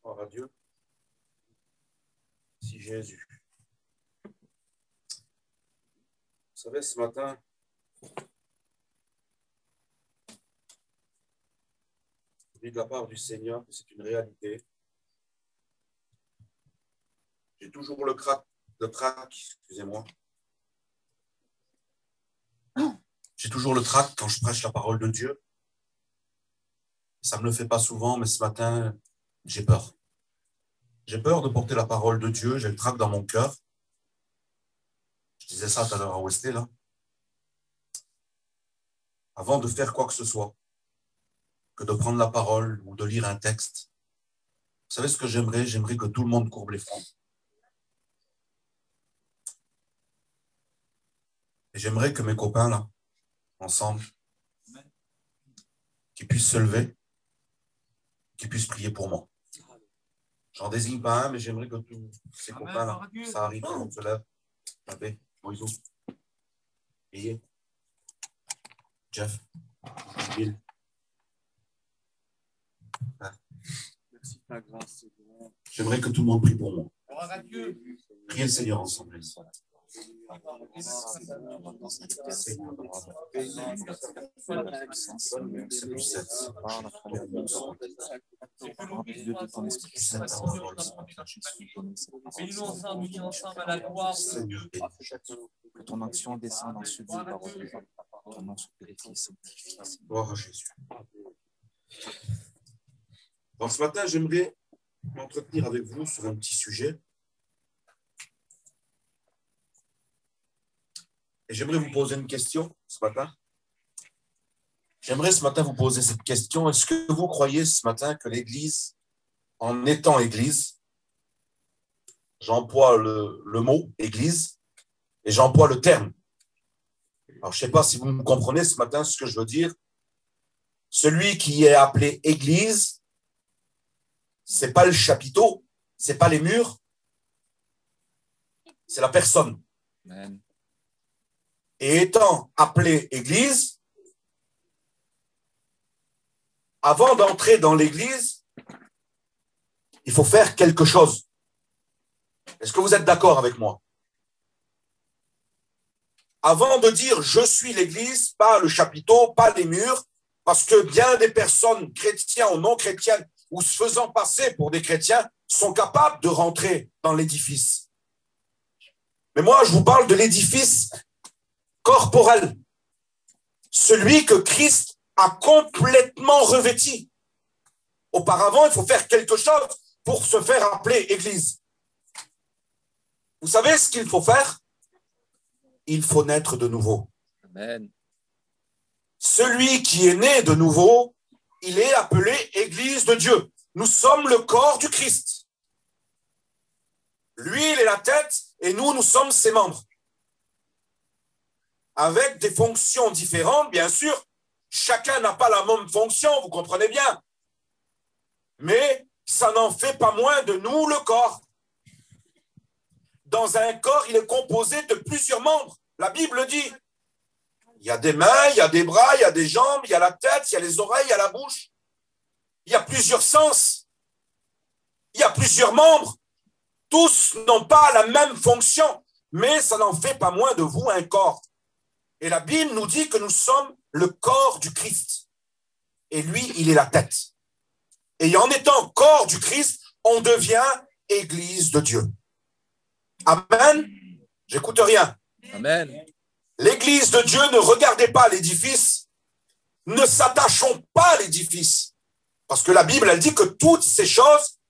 Gloire à Dieu. Si Jésus. Vous savez, ce matin, je dis de la part du Seigneur que c'est une réalité. J'ai toujours le trac, excusez-moi. J'ai toujours le trac quand je prêche la parole de Dieu. Ça ne me le fait pas souvent, mais ce matin, j'ai peur. J'ai peur de porter la parole de Dieu, j'ai le trac dans mon cœur. Je disais ça tout à l'heure à Westé, là. Avant de faire quoi que ce soit, que de prendre la parole ou de lire un texte. Vous savez ce que j'aimerais? J'aimerais que tout le monde courbe les fronts. Et j'aimerais que mes copains, là, ensemble, qu'ils puissent se lever, qu'ils puissent prier pour moi. J'en désigne pas un, mais j'aimerais que tous ces copains-là, ça arrive, on se lève. Abbé, Moïse, Ayé, Jeff, Bill. Merci ta grâce, Seigneur. J'aimerais que tout le monde prie pour moi. Priez le Seigneur ensemble. Que ton action descende en ce lieu, parole de Dieu. Ton nom soit glorifié, sanctifié. Gloire à Jésus. Alors ce matin, j'aimerais m'entretenir avec vous sur un petit sujet. Et j'aimerais vous poser une question ce matin. J'aimerais ce matin vous poser cette question. Est-ce que vous croyez ce matin que l'Église, en étant Église, j'emploie le mot Église et j'emploie le terme. Alors, je ne sais pas si vous me comprenez ce matin ce que je veux dire. Celui qui est appelé Église, ce n'est pas le chapiteau, ce n'est pas les murs, c'est la personne. Amen. Et étant appelé Église, avant d'entrer dans l'Église, il faut faire quelque chose. Est-ce que vous êtes d'accord avec moi? Avant de dire « je suis l'Église », pas le chapiteau, pas les murs, parce que bien des personnes chrétiennes ou non chrétiennes, ou se faisant passer pour des chrétiens, sont capables de rentrer dans l'édifice. Mais moi, je vous parle de l'édifice corporel, celui que Christ a complètement revêti. Auparavant, il faut faire quelque chose pour se faire appeler Église. Vous savez ce qu'il faut faire? Il faut naître de nouveau. Amen. Celui qui est né de nouveau, il est appelé Église de Dieu. Nous sommes le corps du Christ. Lui, il est la tête et nous sommes ses membres. Avec des fonctions différentes, bien sûr. Chacun n'a pas la même fonction, vous comprenez bien. Mais ça n'en fait pas moins de nous le corps. Dans un corps, il est composé de plusieurs membres. La Bible dit, il y a des mains, il y a des bras, il y a des jambes, il y a la tête, il y a les oreilles, il y a la bouche. Il y a plusieurs sens. Il y a plusieurs membres. Tous n'ont pas la même fonction, mais ça n'en fait pas moins de vous un corps. Et la Bible nous dit que nous sommes le corps du Christ. Et lui, il est la tête. Et en étant corps du Christ, on devient Église de Dieu. Amen. J'écoute rien. Amen. L'Église de Dieu, ne regardez pas l'édifice, ne s'attachons pas à l'édifice. Parce que la Bible, elle dit que toutes ces choses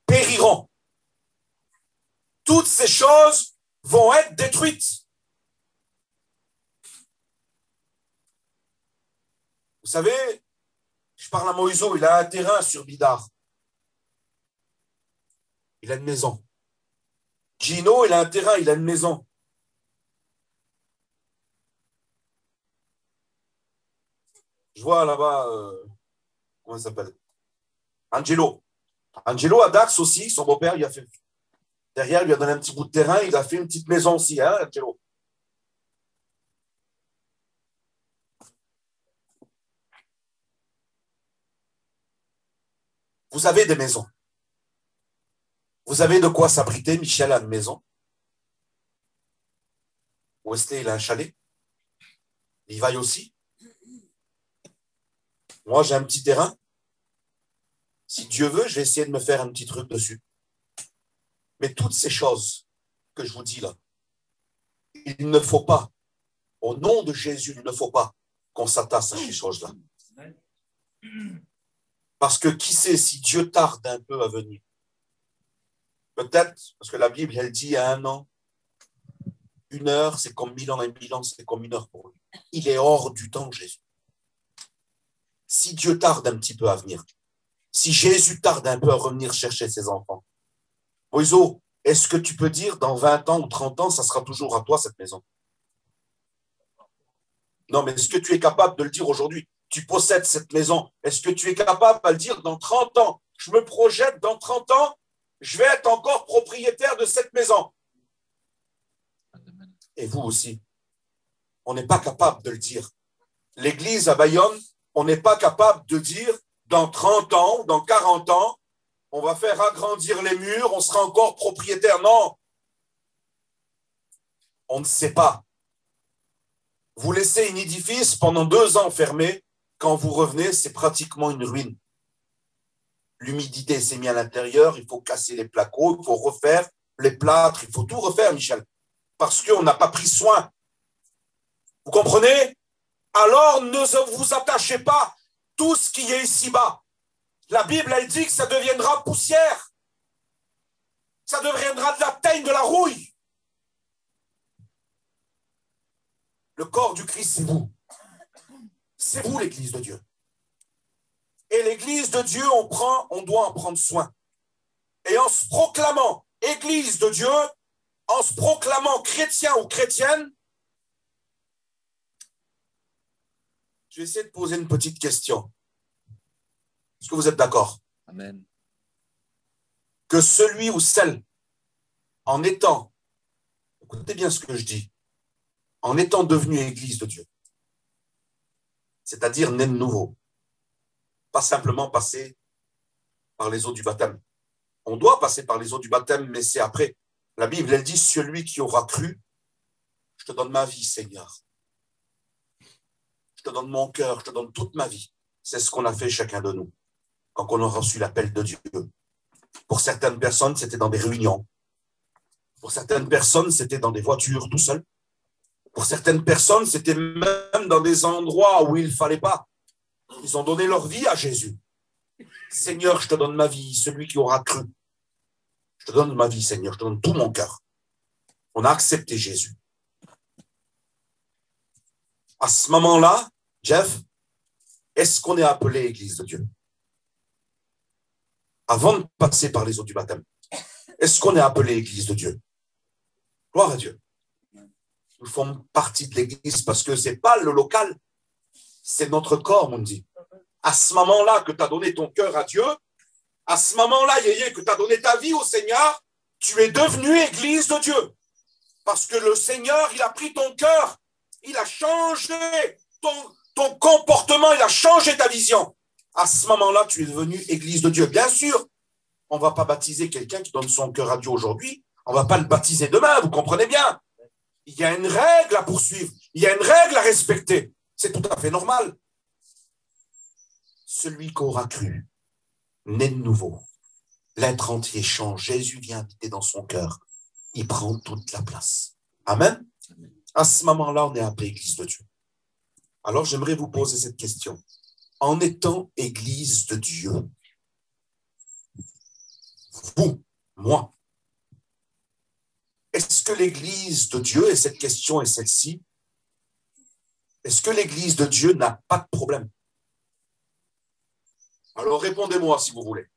périront. Toutes ces choses vont être détruites. Vous savez, je parle à Moïse, il a un terrain sur Bidar. Il a une maison. Gino, il a un terrain, il a une maison. Je vois là-bas, comment il s'appelle? Angelo. Angelo à Dax aussi, son beau-père, il a fait. Derrière, il lui a donné un petit bout de terrain, il a fait une petite maison aussi, hein, Angelo? Vous avez des maisons. Vous avez de quoi s'abriter, Michel a une maison. Wesley, il a un chalet. Il vaille aussi. Moi, j'ai un petit terrain. Si Dieu veut, je vais essayer de me faire un petit truc dessus. Mais toutes ces choses que je vous dis là, il ne faut pas, au nom de Jésus, il ne faut pas qu'on s'attache à ces choses-là. Parce que qui sait si Dieu tarde un peu à venir? Peut-être, parce que la Bible, elle dit à 1 an, 1 heure, c'est comme 1000 ans, et 1000 ans, c'est comme 1 heure pour lui. Il est hors du temps, Jésus. Si Dieu tarde un petit peu à venir, si Jésus tarde un peu à revenir chercher ses enfants, Moïse, est-ce que tu peux dire dans 20 ans ou 30 ans, ça sera toujours à toi cette maison? Non, mais est-ce que tu es capable de le dire aujourd'hui? Tu possèdes cette maison. Est-ce que tu es capable de le dire dans 30 ans? Je me projette dans 30 ans, je vais être encore propriétaire de cette maison. Et vous aussi. On n'est pas capable de le dire. L'église à Bayonne, on n'est pas capable de dire dans 30 ans, dans 40 ans, on va faire agrandir les murs, on sera encore propriétaire. Non. On ne sait pas. Vous laissez un édifice pendant 2 ans fermé, quand vous revenez, c'est pratiquement une ruine. L'humidité s'est mise à l'intérieur, il faut casser les placo, il faut refaire les plâtres, il faut tout refaire, Michel, parce qu'on n'a pas pris soin. Vous comprenez? Alors ne vous attachez pas tout ce qui est ici-bas. La Bible, elle dit que ça deviendra poussière. Ça deviendra de la teigne, de la rouille. Le corps du Christ, c'est vous. C'est vous, l'église de Dieu. Et l'église de Dieu, on doit en prendre soin. Et en se proclamant église de Dieu, en se proclamant chrétien ou chrétienne, je vais essayer de poser une petite question. Est-ce que vous êtes d'accord? Amen. Que celui ou celle, en étant, écoutez bien ce que je dis, en étant devenu église de Dieu, c'est-à-dire né de nouveau, pas simplement passer par les eaux du baptême. On doit passer par les eaux du baptême, mais c'est après. La Bible, elle dit, celui qui aura cru, je te donne ma vie, Seigneur. Je te donne mon cœur, je te donne toute ma vie. C'est ce qu'on a fait chacun de nous, quand on a reçu l'appel de Dieu. Pour certaines personnes, c'était dans des réunions. Pour certaines personnes, c'était dans des voitures tout seul. Pour certaines personnes, c'était même dans des endroits où il ne fallait pas. Ils ont donné leur vie à Jésus. Seigneur, je te donne ma vie, celui qui aura cru. Je te donne ma vie, Seigneur, je te donne tout mon cœur. On a accepté Jésus. À ce moment-là, Jeff, est-ce qu'on est appelé Église de Dieu? Avant de passer par les eaux du baptême, est-ce qu'on est appelé Église de Dieu? Gloire à Dieu. Nous faisons partie de l'Église parce que ce n'est pas le local, c'est notre corps, on dit. À ce moment-là que tu as donné ton cœur à Dieu, à ce moment-là, Yéyé, que tu as donné ta vie au Seigneur, tu es devenu Église de Dieu. Parce que le Seigneur, il a pris ton cœur, il a changé ton comportement, il a changé ta vision. À ce moment-là, tu es devenu Église de Dieu. Bien sûr, on ne va pas baptiser quelqu'un qui donne son cœur à Dieu aujourd'hui. On ne va pas le baptiser demain, vous comprenez bien. Il y a une règle à poursuivre. Il y a une règle à respecter. C'est tout à fait normal. Celui qui aura cru, né de nouveau, l'être entier change. Jésus vient habiter dans son cœur. Il prend toute la place. Amen. À ce moment-là, on est appelé Église de Dieu. Alors, j'aimerais vous poser cette question. En étant Église de Dieu, vous, moi, est-ce que l'Église de Dieu, et cette question est celle-ci, est-ce que l'Église de Dieu n'a pas de problème? Alors, répondez-moi si vous voulez.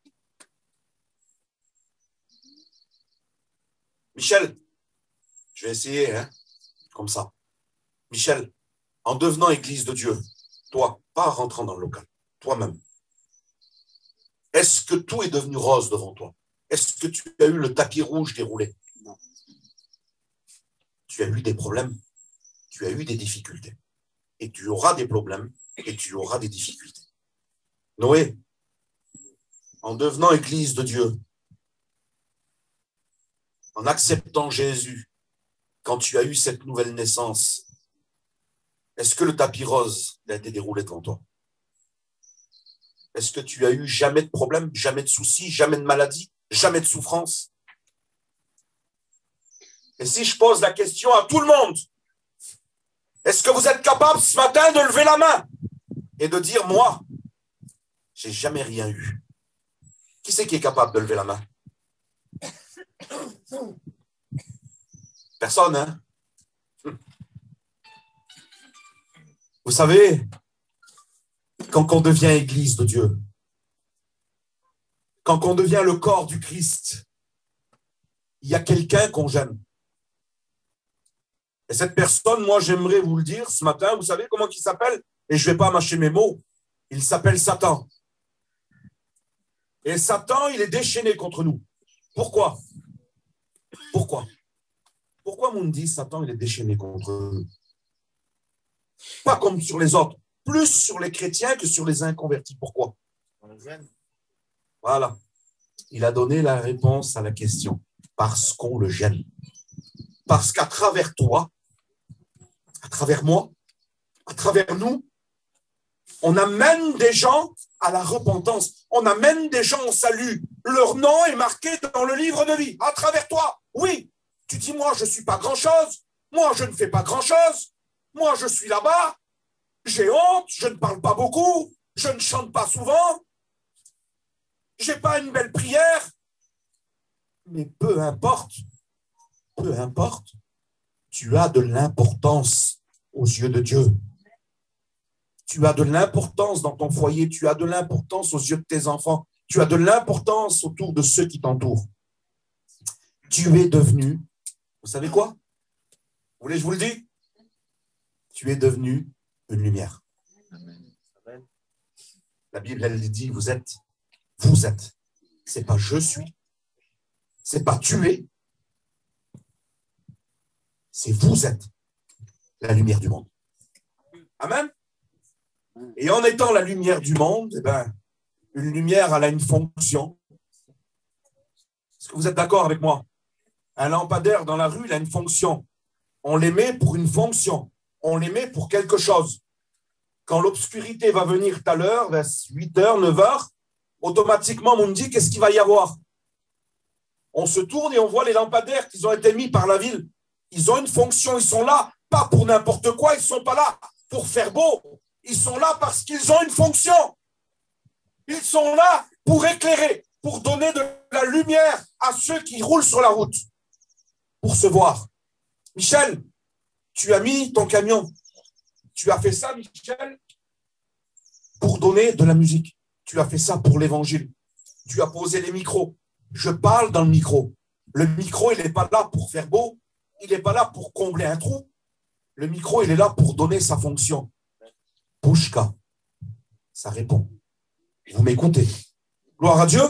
Michel, je vais essayer, comme ça. Michel, en devenant Église de Dieu, toi, pas en rentrant dans le local, toi-même, est-ce que tout est devenu rose devant toi? Est-ce que tu as eu le tapis rouge déroulé? Non. Tu as eu des problèmes, tu as eu des difficultés. Et tu auras des problèmes et tu auras des difficultés. Noé, en devenant Église de Dieu, en acceptant Jésus, quand tu as eu cette nouvelle naissance, est-ce que le tapis rose a été déroulé devant toi? Est-ce que tu as eu jamais de problème, jamais de soucis, jamais de maladie, jamais de souffrance? Et si je pose la question à tout le monde, est-ce que vous êtes capable ce matin de lever la main et de dire, moi, j'ai jamais rien eu? Qui c'est qui est capable de lever la main? Personne, hein? Vous savez, quand on devient Église de Dieu, quand on devient le corps du Christ, il y a quelqu'un qu'on gêne. Et cette personne, moi, j'aimerais vous le dire ce matin, vous savez comment il s'appelle? Et je ne vais pas mâcher mes mots. Il s'appelle Satan. Et Satan, il est déchaîné contre nous. Pourquoi? Pourquoi Mundi, Satan, il est déchaîné contre nous? Pas comme sur les autres, plus sur les chrétiens que sur les inconvertis. Pourquoi? Voilà. Il a donné la réponse à la question. Parce qu'on le gêne. Parce qu'à travers toi, à travers moi, à travers nous, on amène des gens à la repentance. On amène des gens au salut. Leur nom est marqué dans le livre de vie. À travers toi, oui. Tu dis, moi, je ne suis pas grand-chose. Moi, je ne fais pas grand-chose. Moi, je suis là-bas. J'ai honte. Je ne parle pas beaucoup. Je ne chante pas souvent. Je n'ai pas une belle prière. Mais peu importe, tu as de l'importance aux yeux de Dieu. Tu as de l'importance dans ton foyer, tu as de l'importance aux yeux de tes enfants, tu as de l'importance autour de ceux qui t'entourent. Tu es devenu, vous savez quoi? Vous voulez que je vous le dise? Tu es devenu une lumière. La Bible, elle dit, vous êtes. C'est pas je suis, c'est pas tu es, c'est vous êtes la lumière du monde. Amen. Et en étant la lumière du monde, eh ben, une lumière, elle a une fonction. Est-ce que vous êtes d'accord avec moi? Un lampadaire dans la rue, il a une fonction. On les met pour une fonction. On les met pour quelque chose. Quand l'obscurité va venir tout à l'heure, vers 8h, 9h, automatiquement, on me dit, qu'est-ce qu'il va y avoir? On se tourne et on voit les lampadaires qui ont été mis par la ville. Ils ont une fonction, ils sont là, pas pour n'importe quoi, ils ne sont pas là pour faire beau. Ils sont là parce qu'ils ont une fonction. Ils sont là pour éclairer, pour donner de la lumière à ceux qui roulent sur la route, pour se voir. Michel, tu as mis ton camion. Tu as fait ça, Michel, pour donner de la musique. Tu as fait ça pour l'évangile. Tu as posé les micros. Je parle dans le micro. Le micro, il n'est pas là pour faire beau. Il n'est pas là pour combler un trou. Le micro, il est là pour donner sa fonction. Pouchka, ça répond. Vous m'écoutez. Gloire à Dieu.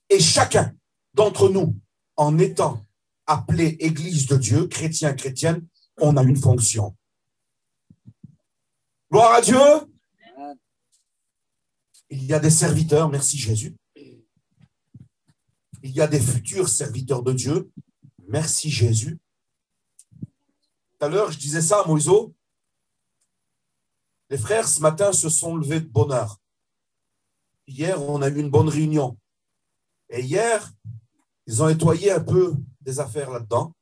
Et chacun d'entre nous, en étant appelé Église de Dieu, chrétien, chrétienne, on a une fonction. Gloire à Dieu. Il y a des serviteurs, merci Jésus. Il y a des futurs serviteurs de Dieu, merci Jésus. Tout à l'heure, je disais ça à Moïse. Les frères, ce matin, se sont levés de bonne heure. Hier, on a eu une bonne réunion. Et hier, ils ont nettoyé un peu des affaires là-dedans.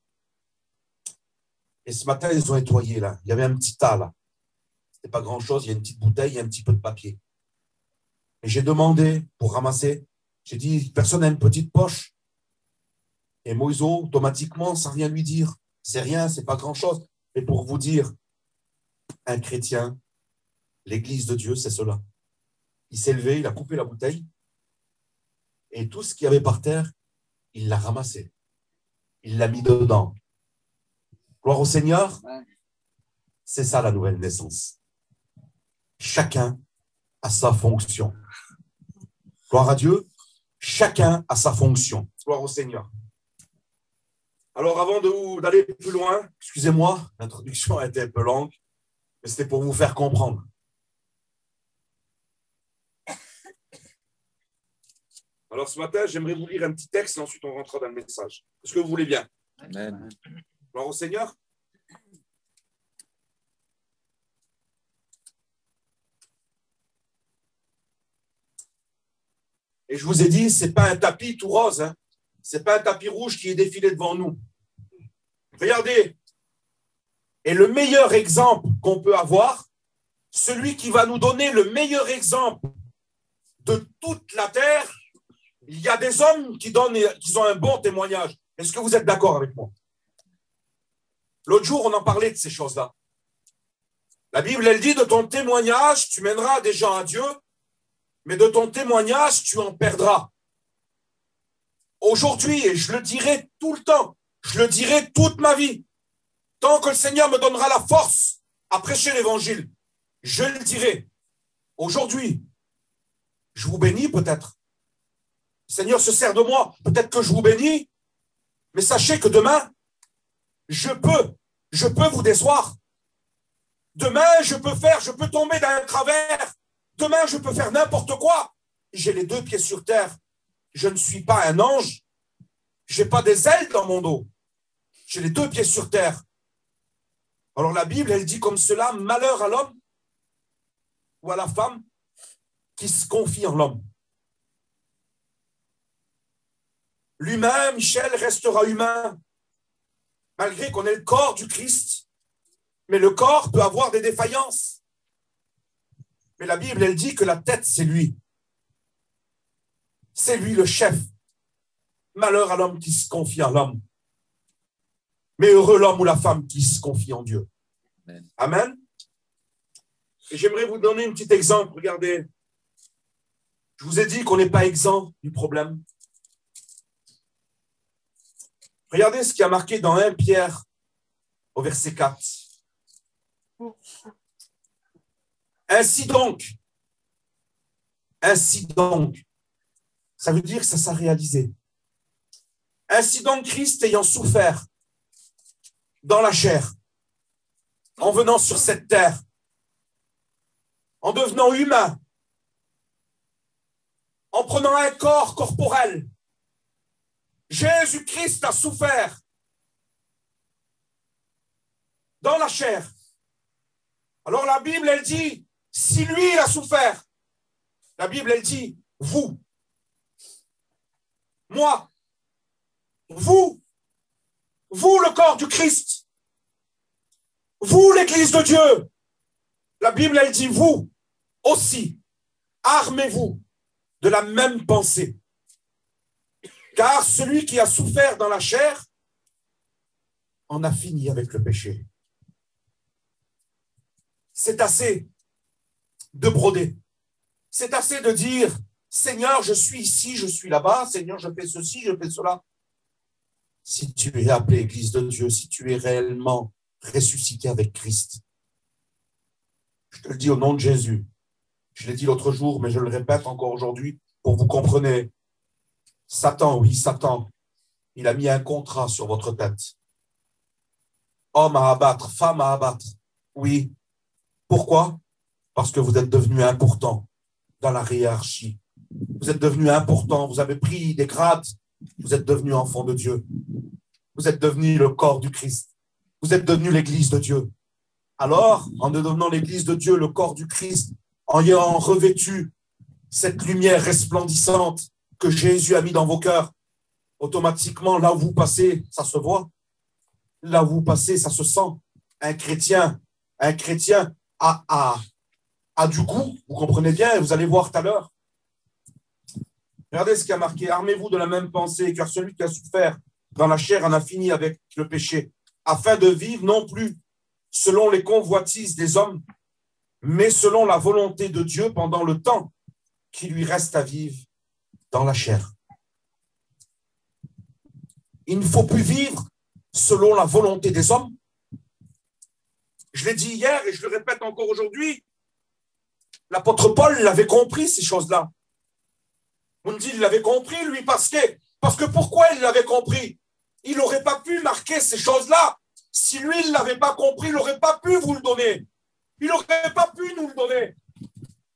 Et ce matin, ils ont nettoyé là. Il y avait un petit tas là. C'était pas grand-chose. Il y a une petite bouteille, il y a un petit peu de papier. Et j'ai demandé pour ramasser. J'ai dit, personne n'a une petite poche. Et Moïse, automatiquement, sans rien lui dire. C'est rien, c'est pas grand-chose. Mais pour vous dire, un chrétien, l'Église de Dieu, c'est cela. Il s'est levé, il a coupé la bouteille. Et tout ce qu'il y avait par terre, il l'a ramassé. Il l'a mis dedans. Gloire au Seigneur. C'est ça la nouvelle naissance. Chacun a sa fonction. Gloire à Dieu. Chacun a sa fonction. Gloire au Seigneur. Alors, avant d'aller plus loin, excusez-moi, l'introduction a été un peu longue, mais c'était pour vous faire comprendre. Alors ce matin, j'aimerais vous lire un petit texte et ensuite on rentrera dans le message. Est-ce que vous voulez bien? Amen. Gloire au Seigneur. Et je vous ai dit, ce n'est pas un tapis tout rose, hein. Ce n'est pas un tapis rouge qui est défilé devant nous. Regardez. Et le meilleur exemple qu'on peut avoir, celui qui va nous donner le meilleur exemple de toute la terre, il y a des hommes qui ont un bon témoignage. Est-ce que vous êtes d'accord avec moi? L'autre jour, on en parlait de ces choses-là. La Bible, elle dit, de ton témoignage, tu mèneras des gens à Dieu, mais de ton témoignage, tu en perdras. Aujourd'hui, et je le dirai tout le temps, je le dirai toute ma vie, tant que le Seigneur me donnera la force à prêcher l'évangile, je le dirai. Aujourd'hui, je vous bénis peut-être. Le Seigneur se sert de moi, peut-être que je vous bénis, mais sachez que demain, je peux vous décevoir. Demain, je peux tomber dans un travers. Demain, je peux faire n'importe quoi. J'ai les deux pieds sur terre. Je ne suis pas un ange. Je n'ai pas des ailes dans mon dos. J'ai les deux pieds sur terre. Alors la Bible, elle dit comme cela, malheur à l'homme ou à la femme qui se confie en l'homme. L'humain, Michel, restera humain, malgré qu'on ait le corps du Christ. Mais le corps peut avoir des défaillances. Mais la Bible, elle dit que la tête, c'est lui. C'est lui le chef. Malheur à l'homme qui se confie en l'homme. Mais heureux l'homme ou la femme qui se confie en Dieu. Amen. Amen. Et j'aimerais vous donner un petit exemple. Regardez. Je vous ai dit qu'on n'est pas exempt du problème. Regardez ce qui a marqué dans 1 Pierre au verset 4. Ainsi donc, ça veut dire que ça s'est réalisé. Ainsi donc, Christ ayant souffert dans la chair, en venant sur cette terre, en devenant humain, en prenant un corps corporel, Jésus-Christ a souffert dans la chair. Alors la Bible, elle dit, si lui il a souffert, la Bible, elle dit, vous, moi, vous le corps du Christ, vous l'Église de Dieu, la Bible, elle dit, vous aussi, armez-vous de la même pensée. Car celui qui a souffert dans la chair en a fini avec le péché. C'est assez de broder. C'est assez de dire, Seigneur, je suis ici, je suis là-bas. Seigneur, je fais ceci, je fais cela. Si tu es appelé Église de Dieu, si tu es réellement ressuscité avec Christ, je te le dis au nom de Jésus. Je l'ai dit l'autre jour, mais je le répète encore aujourd'hui pour que vous compreniez. Satan, oui, Satan, il a mis un contrat sur votre tête. Homme à abattre, femme à abattre. Oui. Pourquoi? Parce que vous êtes devenu important dans la hiérarchie. Vous êtes devenu important, vous avez pris des grades, vous êtes devenu enfant de Dieu. Vous êtes devenu le corps du Christ. Vous êtes devenu l'Église de Dieu. Alors, en devenant l'Église de Dieu, le corps du Christ, en ayant revêtu cette lumière resplendissante que Jésus a mis dans vos cœurs, automatiquement, là où vous passez, ça se voit. Là où vous passez, ça se sent. Un chrétien a du goût, vous comprenez bien, et vous allez voir tout à l'heure. Regardez ce qui a marqué. Armez-vous de la même pensée, car celui qui a souffert dans la chair en a fini avec le péché, afin de vivre non plus selon les convoitises des hommes, mais selon la volonté de Dieu pendant le temps qui lui reste à vivre dans la chair. Il ne faut plus vivre selon la volonté des hommes. Je l'ai dit hier et je le répète encore aujourd'hui. L'apôtre Paul l'avait compris, ces choses-là. On me dit, il l'avait compris, lui, parce que pourquoi il l'avait compris? Il n'aurait pas pu marquer ces choses-là. Si lui, il ne l'avait pas compris, il n'aurait pas pu vous le donner. Il n'aurait pas pu nous le donner.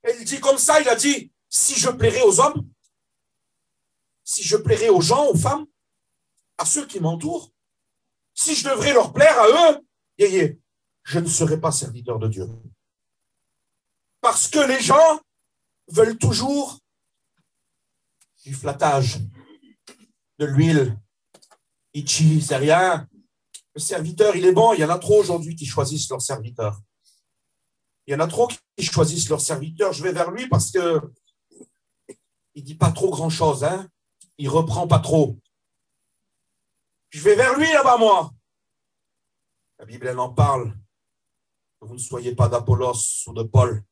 Et il dit comme ça, il a dit, si je plairais aux hommes, si je plairais aux gens, aux femmes, à ceux qui m'entourent, si je devrais leur plaire à eux, je ne serai pas serviteur de Dieu. Parce que les gens veulent toujours du flattage, de l'huile. Itchy, c'est rien. Le serviteur, il est bon. Il y en a trop aujourd'hui qui choisissent leur serviteur. Il y en a trop qui choisissent leur serviteur. Je vais vers lui parce que il dit pas trop grand-chose. Hein? Il reprend pas trop. Je vais vers lui là-bas, moi. La Bible, elle en parle. Que vous ne soyez pas d'Apollos ou de Paul,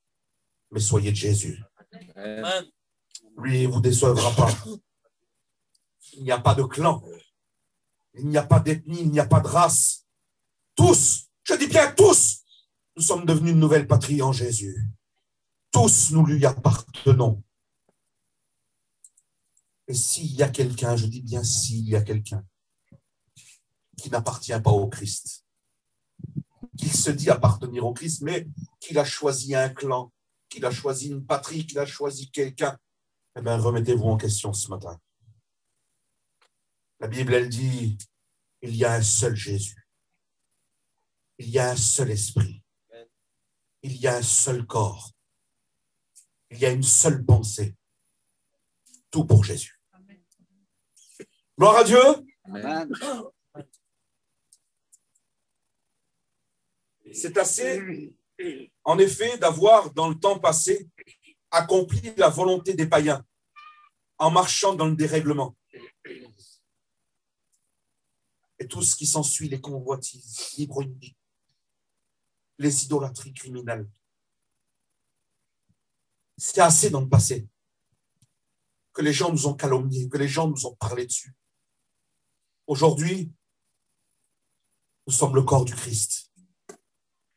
mais soyez de Jésus. Amen. Lui, il ne vous décevra pas. Il n'y a pas de clan. Il n'y a pas d'ethnie, il n'y a pas de race. Tous, je dis bien tous, nous sommes devenus une nouvelle patrie en Jésus. Tous, nous lui appartenons. Et s'il y a quelqu'un, je dis bien s'il y a quelqu'un qui n'appartient pas au Christ, qui se dit appartenir au Christ, mais qu'il a choisi un clan, qu'il a choisi une patrie, qu'il a choisi quelqu'un, eh bien, remettez-vous en question ce matin. La Bible, elle dit, il y a un seul Jésus. Il y a un seul esprit. Il y a un seul corps. Il y a une seule pensée. Tout pour Jésus. Gloire à Dieu. Amen. C'est assez, en effet, d'avoir, dans le temps passé, accompli la volonté des païens en marchant dans le dérèglement. Et tout ce qui s'ensuit, les convoitises, l'hybronique, les idolâtries criminelles. C'est assez dans le passé que les gens nous ont calomniés, que les gens nous ont parlé dessus. Aujourd'hui, nous sommes le corps du Christ.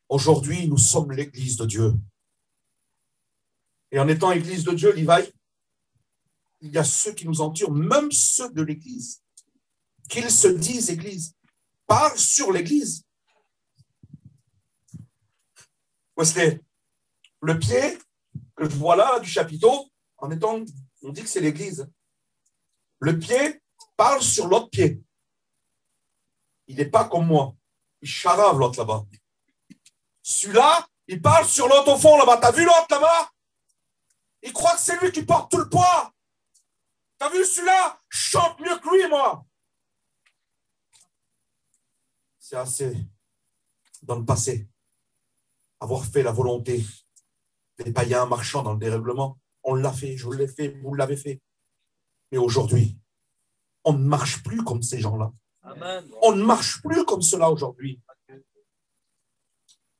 Aujourd'hui, nous sommes l'Église de Dieu. Et en étant Église de Dieu, Livaï, il y a ceux qui nous entourent, même ceux de l'Église, qu'ils se disent Église, parlent sur l'Église. Wesley, le pied que je vois là du chapiteau, en étant, on dit que c'est l'Église. Le pied parle sur l'autre pied. Il n'est pas comme moi. Il charave l'autre là-bas. Celui-là, il parle sur l'autre au fond là-bas. T'as vu l'autre là-bas? Il croit que c'est lui qui porte tout le poids. T'as vu celui-là? Je chante mieux que lui, moi. C'est assez, dans le passé, avoir fait la volonté des païens marchant dans le dérèglement. On l'a fait, je l'ai fait, vous l'avez fait. Mais aujourd'hui, on ne marche plus comme ces gens-là. Amen. On ne marche plus comme cela aujourd'hui.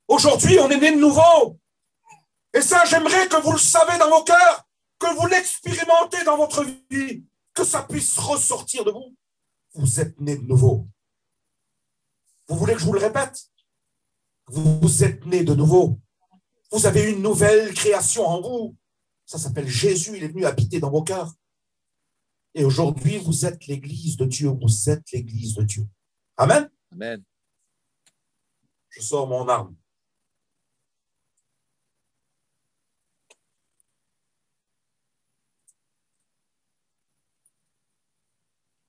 Aujourd'hui, on est né de nouveau. Et ça, j'aimerais que vous le savez dans vos cœurs, que vous l'expérimentez dans votre vie, que ça puisse ressortir de vous. Vous êtes né de nouveau. Vous voulez que je vous le répète? Vous êtes né de nouveau. Vous avez une nouvelle création en vous. Ça s'appelle Jésus. Il est venu habiter dans vos cœurs. Et aujourd'hui, vous êtes l'Église de Dieu. Vous êtes l'Église de Dieu. Amen. Amen. Je sors mon arme.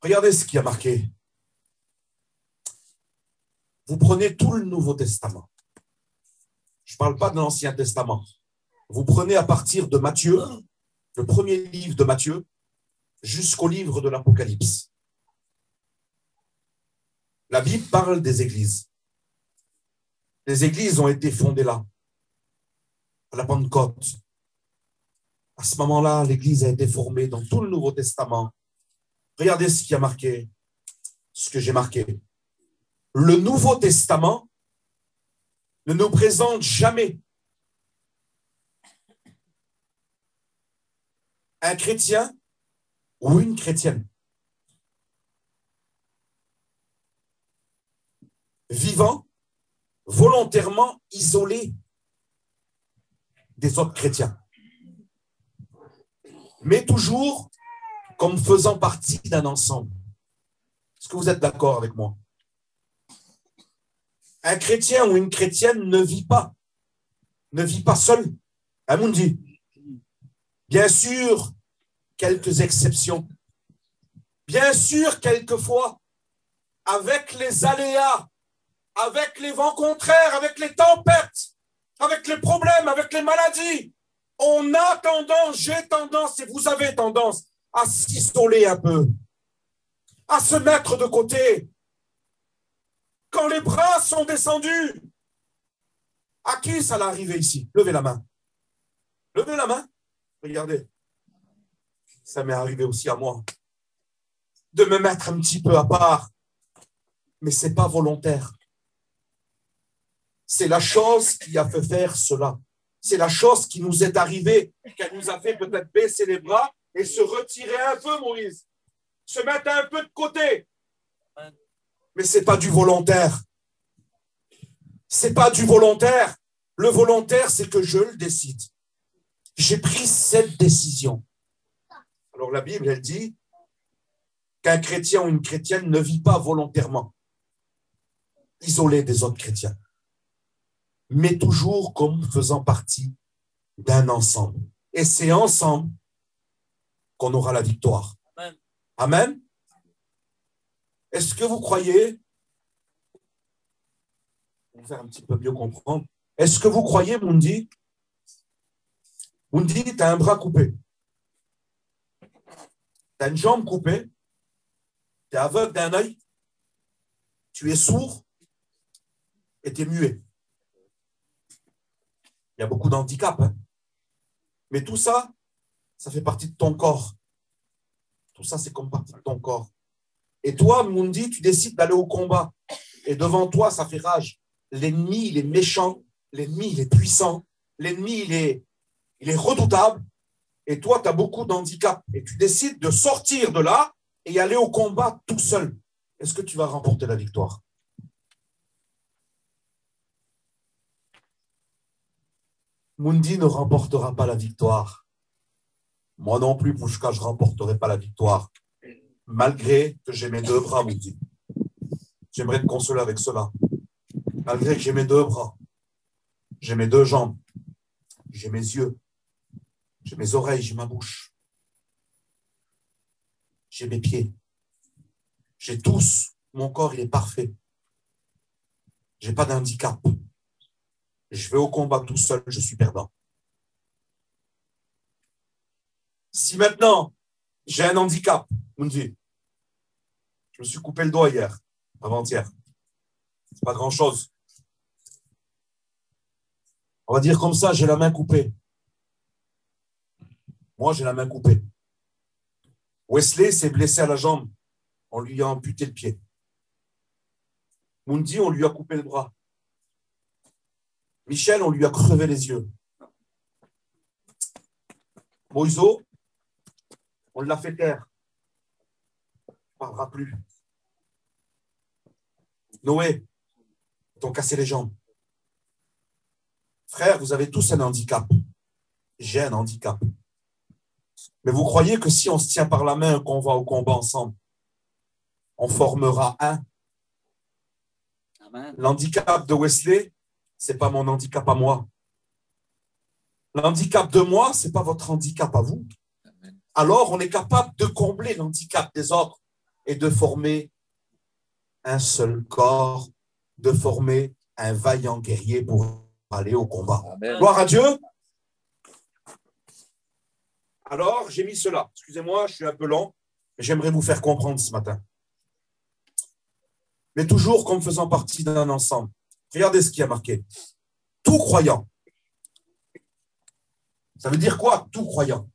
Regardez ce qui a marqué. Vous prenez tout le Nouveau Testament. Je ne parle pas de l'Ancien Testament. Vous prenez à partir de Matthieu, le premier livre de Matthieu, jusqu'au livre de l'Apocalypse. La Bible parle des églises. Les églises ont été fondées là, à la Pentecôte. À ce moment-là, l'église a été formée dans tout le Nouveau Testament. Regardez ce qui a marqué, ce que j'ai marqué. Le Nouveau Testament ne nous présente jamais un chrétien ou une chrétienne vivant volontairement isolé des autres chrétiens, mais toujours comme faisant partie d'un ensemble. Est-ce que vous êtes d'accord avec moi? Un chrétien ou une chrétienne ne vit pas seul. Amundi. Bien sûr, quelques exceptions. Bien sûr, quelquefois, avec les aléas, avec les vents contraires, avec les tempêtes, avec les problèmes, avec les maladies, on a tendance, j'ai tendance et vous avez tendance à s'isoler un peu, à se mettre de côté. Quand les bras sont descendus, à qui ça l'est arrivé ici? Levez la main. Levez la main. Regardez. Ça m'est arrivé aussi à moi. De me mettre un petit peu à part. Mais ce n'est pas volontaire. C'est la chose qui a fait faire cela. C'est la chose qui nous est arrivée, qui nous a fait peut-être baisser les bras et se retirer un peu, Maurice. Se mettre un peu de côté. Mais ce n'est pas du volontaire. Ce n'est pas du volontaire. Le volontaire, c'est que je le décide. J'ai pris cette décision. Alors la Bible, elle dit qu'un chrétien ou une chrétienne ne vit pas volontairement, isolé des autres chrétiens, mais toujours comme faisant partie d'un ensemble. Et c'est ensemble qu'on aura la victoire. Amen. Amen. Est-ce que vous croyez, pour faire un petit peu mieux comprendre, est-ce que vous croyez, Mundi, tu as un bras coupé, tu as une jambe coupée, tu es aveugle d'un œil, tu es sourd et tu es muet. Il y a beaucoup d'handicaps, hein? Mais tout ça, ça fait partie de ton corps. Tout ça, c'est comme partie de ton corps. Et toi, Mundi, tu décides d'aller au combat. Et devant toi, ça fait rage. L'ennemi, il est méchant. L'ennemi, il est puissant. L'ennemi, il est redoutable. Et toi, tu as beaucoup d'handicaps. Et tu décides de sortir de là et aller au combat tout seul. Est-ce que tu vas remporter la victoire? Mundi ne remportera pas la victoire. Moi non plus, Pouchka, je ne remporterai pas la victoire. Malgré que j'ai mes deux bras, Mundi. J'aimerais te consoler avec cela. Malgré que j'ai mes deux bras, j'ai mes deux jambes, j'ai mes yeux, j'ai mes oreilles, j'ai ma bouche, j'ai mes pieds. J'ai tous, mon corps, il est parfait. Je n'ai pas d'handicap. Je vais au combat tout seul, je suis perdant. Si maintenant, j'ai un handicap, Mundi, je me suis coupé le doigt hier, avant-hier. C'est pas grand-chose. On va dire comme ça, j'ai la main coupée. Moi, j'ai la main coupée. Wesley s'est blessé à la jambe. On lui a amputé le pied. Mundi, on lui a coupé le bras. Michel, on lui a crevé les yeux. Moïso, on l'a fait taire. Il ne parlera plus. Noé, ils t'ont cassé les jambes. Frères, vous avez tous un handicap. J'ai un handicap. Mais vous croyez que si on se tient par la main et qu'on va au combat ensemble, on formera un? Amen. L'handicap de Wesley, ce n'est pas mon handicap à moi. L'handicap de moi, ce n'est pas votre handicap à vous. Amen. Alors, on est capable de combler l'handicap des autres et de former un seul corps, de former un vaillant guerrier pour aller au combat. Amen. Gloire à Dieu. Alors, j'ai mis cela. Excusez-moi, je suis un peu lent, mais j'aimerais vous faire comprendre ce matin. Mais toujours comme faisant partie d'un ensemble. Regardez ce qui a marqué. Tout croyant. Ça veut dire quoi, tout croyant?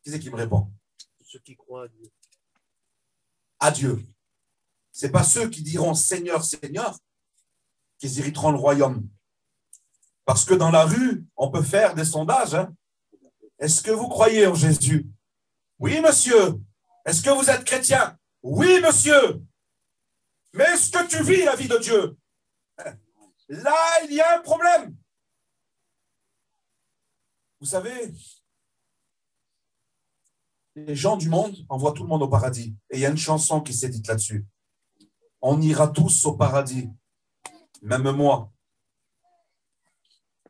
Qui c'est qui me répond? Ceux qui croient à Dieu. À Dieu. Ce n'est pas ceux qui diront Seigneur, Seigneur, qu'ils hériteront le royaume. Parce que dans la rue, on peut faire des sondages. Hein? Est-ce que vous croyez en Jésus? Oui, monsieur. Est-ce que vous êtes chrétien? Oui, monsieur. Mais est-ce que tu vis la vie de Dieu? Là, il y a un problème. Vous savez, les gens du monde envoient tout le monde au paradis. Et il y a une chanson qui s'est dite là-dessus. On ira tous au paradis, même moi.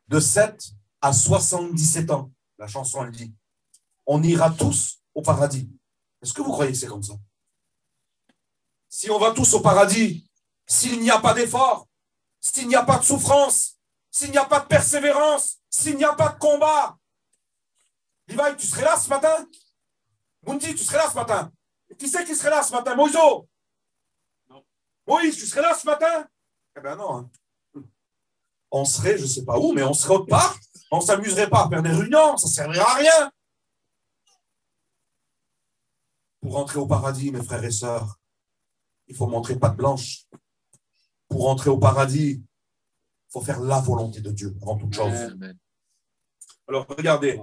De 7 à 77 ans, la chanson elle dit. on ira tous au paradis. Est-ce que vous croyez que c'est comme ça? Si on va tous au paradis, s'il n'y a pas d'effort, s'il n'y a pas de souffrance, s'il n'y a pas de persévérance, s'il n'y a pas de combat, Levi, tu serais là ce matin? Mundi, tu serais là ce matin? Qui c'est qui serait là ce matin? Moïso? Non. Moïse, tu serais là ce matin? Eh bien non. Hein. On serait, je ne sais pas où, mais on serait autre part. On ne s'amuserait pas à faire des réunions, ça ne servirait à rien. Pour rentrer au paradis, mes frères et sœurs, il faut montrer patte blanche. Pour rentrer au paradis, il faut faire la volonté de Dieu avant toute chose. Amen. Alors regardez,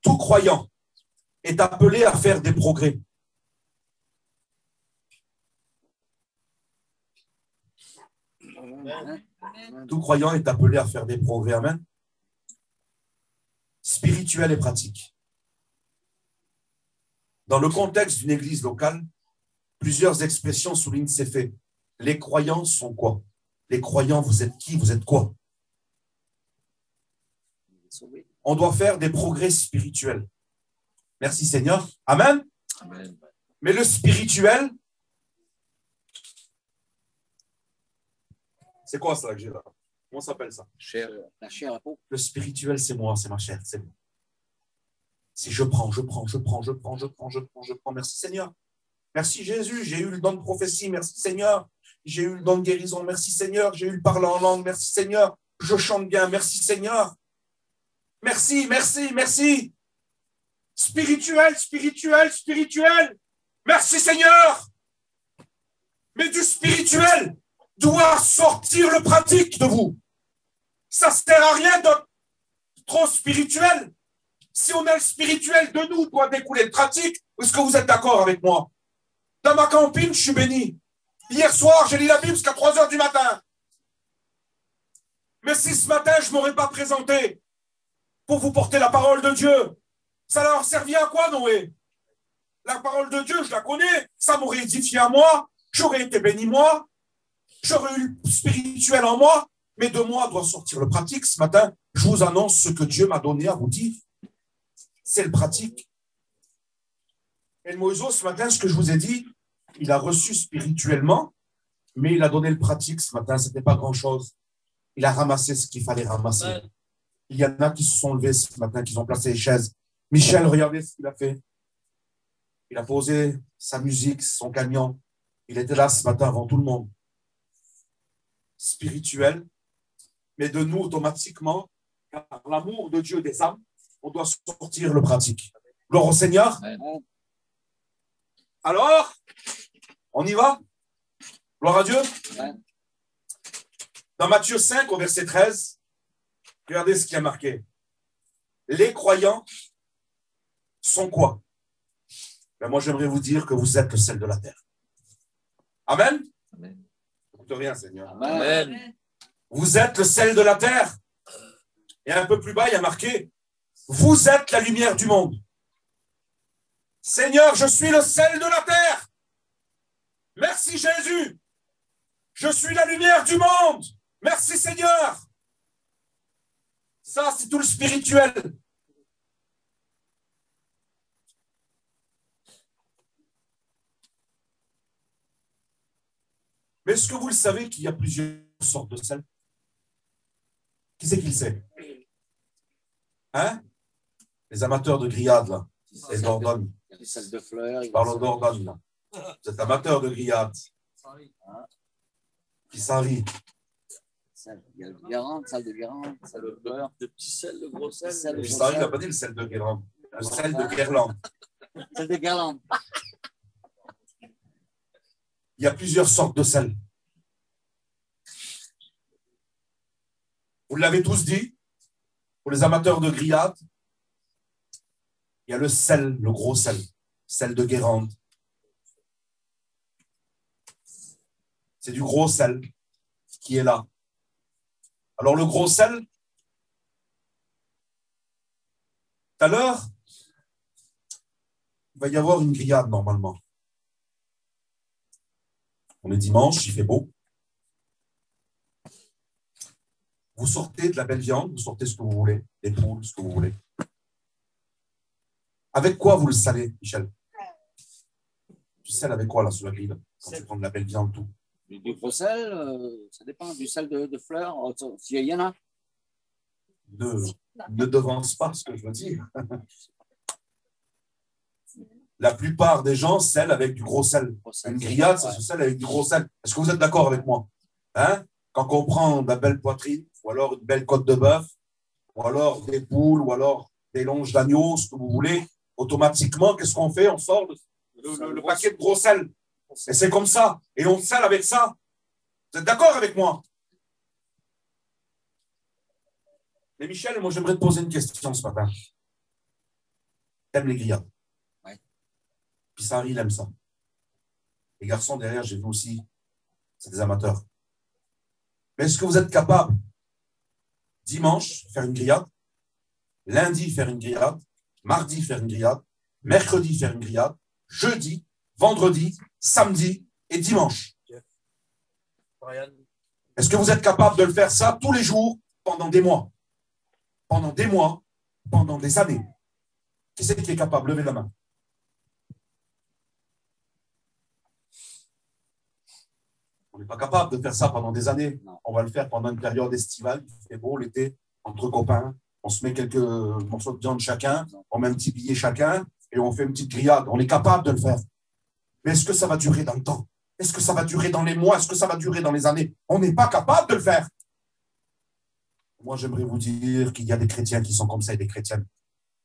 tout croyant est appelé à faire des progrès. Amen. Tout croyant est appelé à faire des progrès. Amen. Spirituels et pratiques. Dans le contexte d'une église locale, plusieurs expressions soulignent ces faits. Les croyants sont quoi? Les croyants, vous êtes qui? Vous êtes quoi? On doit faire des progrès spirituels. Merci Seigneur. Amen. Amen. Mais le spirituel, c'est quoi ça que j'ai là? Comment ça s'appelle ça? Chair. La chair, la peau. Le spirituel, c'est moi, c'est ma chair, c'est moi. Si je prends. Merci Seigneur. Merci Jésus, j'ai eu le don de prophétie. Merci Seigneur. J'ai eu le don de guérison. Merci Seigneur. J'ai eu le parler en langue. Merci Seigneur. Je chante bien. Merci Seigneur. Merci. Spirituel. Merci Seigneur. Mais du spirituel doit sortir le pratique de vous. Ça ne sert à rien d'être trop spirituel. Si on a le spirituel de nous, doit découler le pratique. Est-ce que vous êtes d'accord avec moi? Dans ma campine, je suis béni. Hier soir, j'ai lu la Bible jusqu'à 3h du matin. Mais si ce matin, je ne m'aurais pas présenté pour vous porter la parole de Dieu, ça leur servi à quoi, Noé? La parole de Dieu, je la connais. Ça m'aurait édifié à moi. J'aurais été béni moi. J'aurais eu le spirituel en moi. Mais de moi doit sortir le pratique. Ce matin, je vous annonce ce que Dieu m'a donné à vous dire. C'est le pratique. Et le Moïse, ce matin, ce que je vous ai dit, il a reçu spirituellement, mais il a donné le pratique ce matin. Ce n'était pas grand-chose. Il a ramassé ce qu'il fallait ramasser. Il y en a qui se sont levés ce matin, qui ont placé les chaises. Michel, regardez ce qu'il a fait. Il a posé sa musique, son camion. Il était là ce matin avant tout le monde. Spirituel, mais de nous automatiquement, par l'amour de Dieu des âmes, on doit sortir le pratique. Gloire au Seigneur. Amen. Alors, on y va? Gloire à Dieu. Amen. Dans Matthieu 5, au verset 13, regardez ce qui a marqué. Les croyants sont quoi? Ben moi, j'aimerais vous dire que vous êtes le sel de la terre. Amen. Amen. Écoute rien, Seigneur. Amen. Vous êtes le sel de la terre. Et un peu plus bas, il y a marqué, vous êtes la lumière du monde. Seigneur, je suis le sel de la terre. Merci Jésus. Je suis la lumière du monde. Merci Seigneur. Ça, c'est tout le spirituel. Mais est-ce que vous le savez qu'il y a plusieurs sortes de sel? Qui c'est qui le sait? Hein? Les amateurs de grillades, là. Les Dordogne. Les sels de fleurs. Je parle aux Dordogne, là. Vous êtes amateurs de grillades. Qui s'en rit. Il y a le Guérande, sel de Guérande, sel de fleurs. De petits sels, de gros sels. Qui s'en rit, il n'a pas dit le sel de Guérande. Le sel de Guerlande. Sel de Guerlande. Il y a plusieurs sortes de sel. Vous l'avez tous dit, pour les amateurs de grillades, il y a le sel, le gros sel de Guérande. C'est du gros sel qui est là. Alors le gros sel, tout à l'heure, il va y avoir une grillade normalement. On est dimanche, il fait beau. Vous sortez de la belle viande, vous sortez ce que vous voulez, des poules, ce que vous voulez. Avec quoi vous le salez, Michel? Tu sales avec quoi, là, sur la grille, quand tu prends de la belle viande, tout? Du gros sel, ça dépend. Du sel de fleurs, s'il y en a. Ne devance pas ce que je veux dire. La plupart des gens sèlent avec du gros sel. Une grillade, ça se sèle avec du gros sel. Est-ce que vous êtes d'accord avec moi? Hein? Quand on prend de la belle poitrine, ou alors une belle côte de bœuf, ou alors des poules, ou alors des longes d'agneau, ce que vous voulez, automatiquement, qu'est-ce qu'on fait? On sort le paquet de gros sel. Et c'est comme ça. Et on sèle avec ça. Vous êtes d'accord avec moi? Mais Michel, moi, j'aimerais te poser une question ce matin. T'aimes les grillades? Oui. Puis Sarah, il aime ça. Les garçons derrière, j'ai vu aussi, c'est des amateurs. Mais est-ce que vous êtes capable, dimanche, faire une grillade, lundi, faire une grillade, mardi, faire une grillade, mercredi, faire une grillade, jeudi, vendredi, samedi et dimanche? Est-ce que vous êtes capable de le faire ça tous les jours pendant des mois? Pendant des mois, pendant des années? Qui c'est qui est capable? Levez la main. On n'est pas capable de faire ça pendant des années. Non. On va le faire pendant une période estivale, il fait beau l'été, entre copains. On se met quelques morceaux de viande chacun, on met un petit billet chacun et on fait une petite grillade. On est capable de le faire. Mais est-ce que ça va durer dans le temps? Est-ce que ça va durer dans les mois? Est-ce que ça va durer dans les années? On n'est pas capable de le faire. Moi, j'aimerais vous dire qu'il y a des chrétiens qui sont comme ça et des chrétiennes.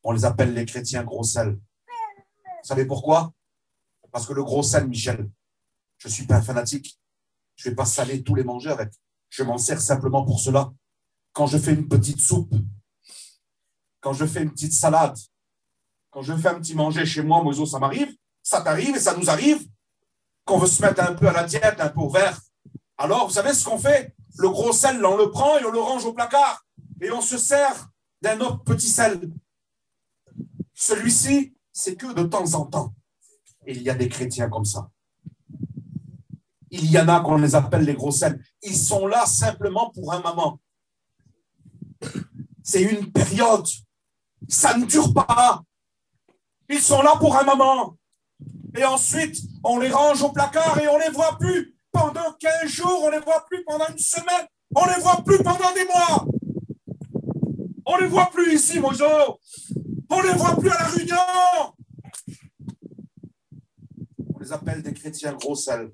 On les appelle les chrétiens gros sel. Vous savez pourquoi? Parce que le gros sel, Michel, je ne suis pas un fanatique. Je ne vais pas saler tous les manger avec. Je m'en sers simplement pour cela. Quand je fais une petite soupe, quand je fais une petite salade, quand je fais un petit manger chez moi, Moïse, ça m'arrive, ça t'arrive et ça nous arrive, qu'on veut se mettre un peu à la diète, un peu au vert. Alors, vous savez ce qu'on fait? Le gros sel, on le prend et on le range au placard. Et on se sert d'un autre petit sel. Celui-ci, c'est que de temps en temps. Et il y a des chrétiens comme ça. Il y en a qu'on les appelle les gros sels. Ils sont là simplement pour un moment. C'est une période. Ça ne dure pas. Ils sont là pour un moment. Et ensuite, on les range au placard et on ne les voit plus. Pendant 15 jours, on ne les voit plus. Pendant une semaine, on ne les voit plus pendant des mois. On ne les voit plus ici, Moïse. On ne les voit plus à la réunion. On les appelle des chrétiens gros sel.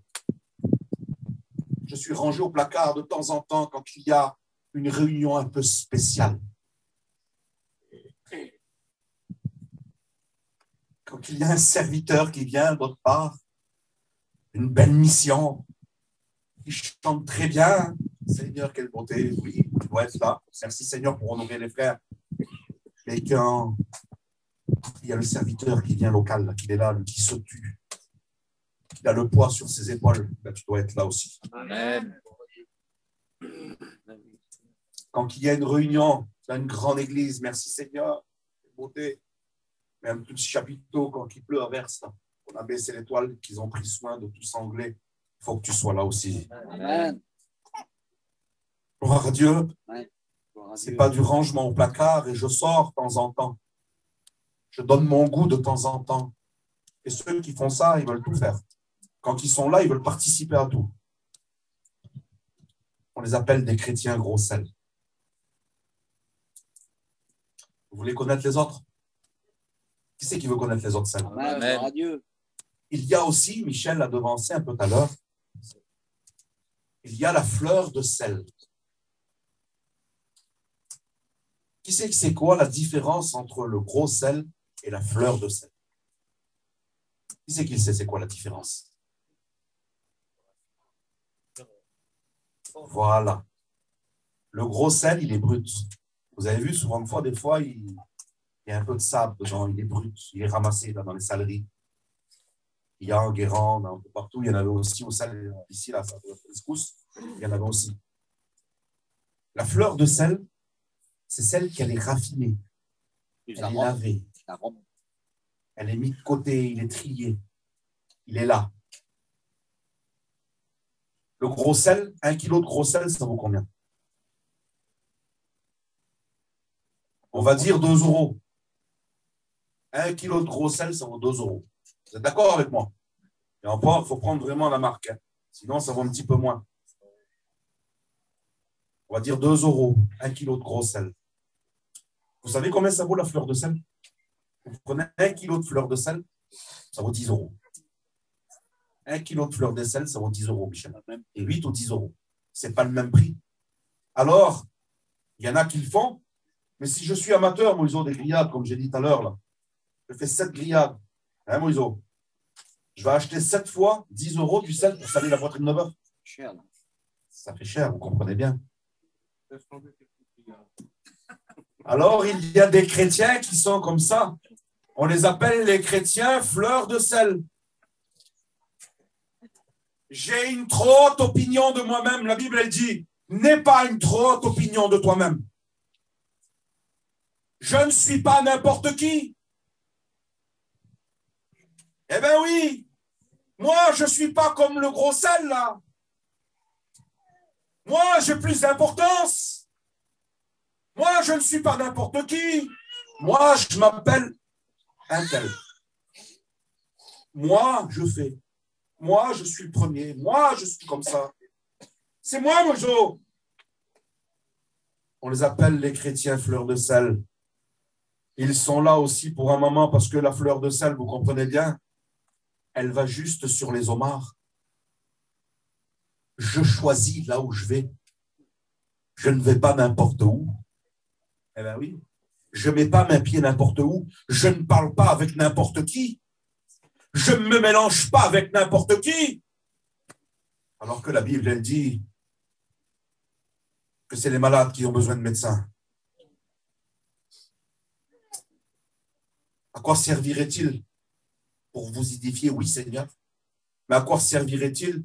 Je suis rangé au placard de temps en temps quand il y a une réunion un peu spéciale. Quand il y a un serviteur qui vient d'autre part, une belle mission, qui chante très bien. Seigneur, quelle beauté. Oui, tu dois être là. Merci Seigneur pour honorer les frères. Mais quand il y a le serviteur qui vient local, là, qui est là, qui se tue, il a le poids sur ses épaules, là, tu dois être là aussi. Amen. Quand il y a une réunion dans une grande église, merci Seigneur, quelle beauté. Mais un petit chapiteau, quand il pleut à verse, là, on a baissé l'étoile, qu'ils ont pris soin de tout sangler. Il faut que tu sois là aussi. Amen. Gloire à Dieu. Ouais. Ce n'est pas du rangement au placard et je sors de temps en temps. Je donne mon goût de temps en temps. Et ceux qui font ça, ils veulent tout faire. Quand ils sont là, ils veulent participer à tout. On les appelle des chrétiens gros sel. Vous voulez connaître les autres? Qui c'est qui veut connaître les autres sels? Amen. Gloire à Dieu. Il y a aussi, Michel l'a devancé un peu tout à l'heure, il y a la fleur de sel. Qui sait que c'est quoi la différence entre le gros sel et la fleur de sel? Qui sait qu'il sait c'est quoi la différence? Voilà. Le gros sel, il est brut. Vous avez vu, souvent, des fois, il y a un peu de sable dedans, il est brut, il est ramassé là, dans les saleries. Il y a en Guérande, un peu partout. Il y en avait aussi au sel, ici, là, il y en avait aussi. La fleur de sel, c'est celle qui est raffinée. Elle est lavée. Elle est mise de côté, il est trié. Il est là. Le gros sel, 1 kilo de gros sel, ça vaut combien? On va dire 2 euros. 1 kilo de gros sel, ça vaut 2 euros. Vous êtes d'accord avec moi? Et encore, il faut prendre vraiment la marque. Hein. Sinon, ça vaut un petit peu moins. On va dire 2 euros, 1 kilo de gros sel. Vous savez combien ça vaut la fleur de sel? Vous prenez 1 kilo de fleur de sel, ça vaut 10 euros. 1 kilo de fleur de sel, ça vaut 10 euros, Michel. Et 8 ou 10 euros. Ce n'est pas le même prix. Alors, il y en a qui le font, mais si je suis amateur, Moïse, des grillades, comme j'ai dit tout à l'heure, là, je fais 7 grillades. Hein, Moïse? Je vais acheter 7 fois 10 euros du sel pour saler la poitrine de bœuf. Cher. Ça fait cher, vous comprenez bien. Alors, il y a des chrétiens qui sont comme ça. On les appelle les chrétiens fleurs de sel. J'ai une trop haute opinion de moi-même. La Bible, elle dit, n'aie pas une trop haute opinion de toi-même. Je ne suis pas n'importe qui. Eh bien oui, moi, je ne suis pas comme le gros sel, là. Moi, j'ai plus d'importance. Moi, je ne suis pas n'importe qui. Moi, je m'appelle un tel. Moi, je fais. Moi, je suis le premier. Moi, je suis comme ça. C'est moi, Mojo. On les appelle les chrétiens fleurs de sel. Ils sont là aussi pour un moment parce que la fleur de sel, vous comprenez bien, elle va juste sur les homards. Je choisis là où je vais. Je ne vais pas n'importe où. Eh bien oui. Je ne mets pas mes pieds n'importe où. Je ne parle pas avec n'importe qui. Je ne me mélange pas avec n'importe qui. Alors que la Bible, elle dit que c'est les malades qui ont besoin de médecins. À quoi servirait-il pour vous édifier? Oui, Seigneur. Mais à quoi servirait-il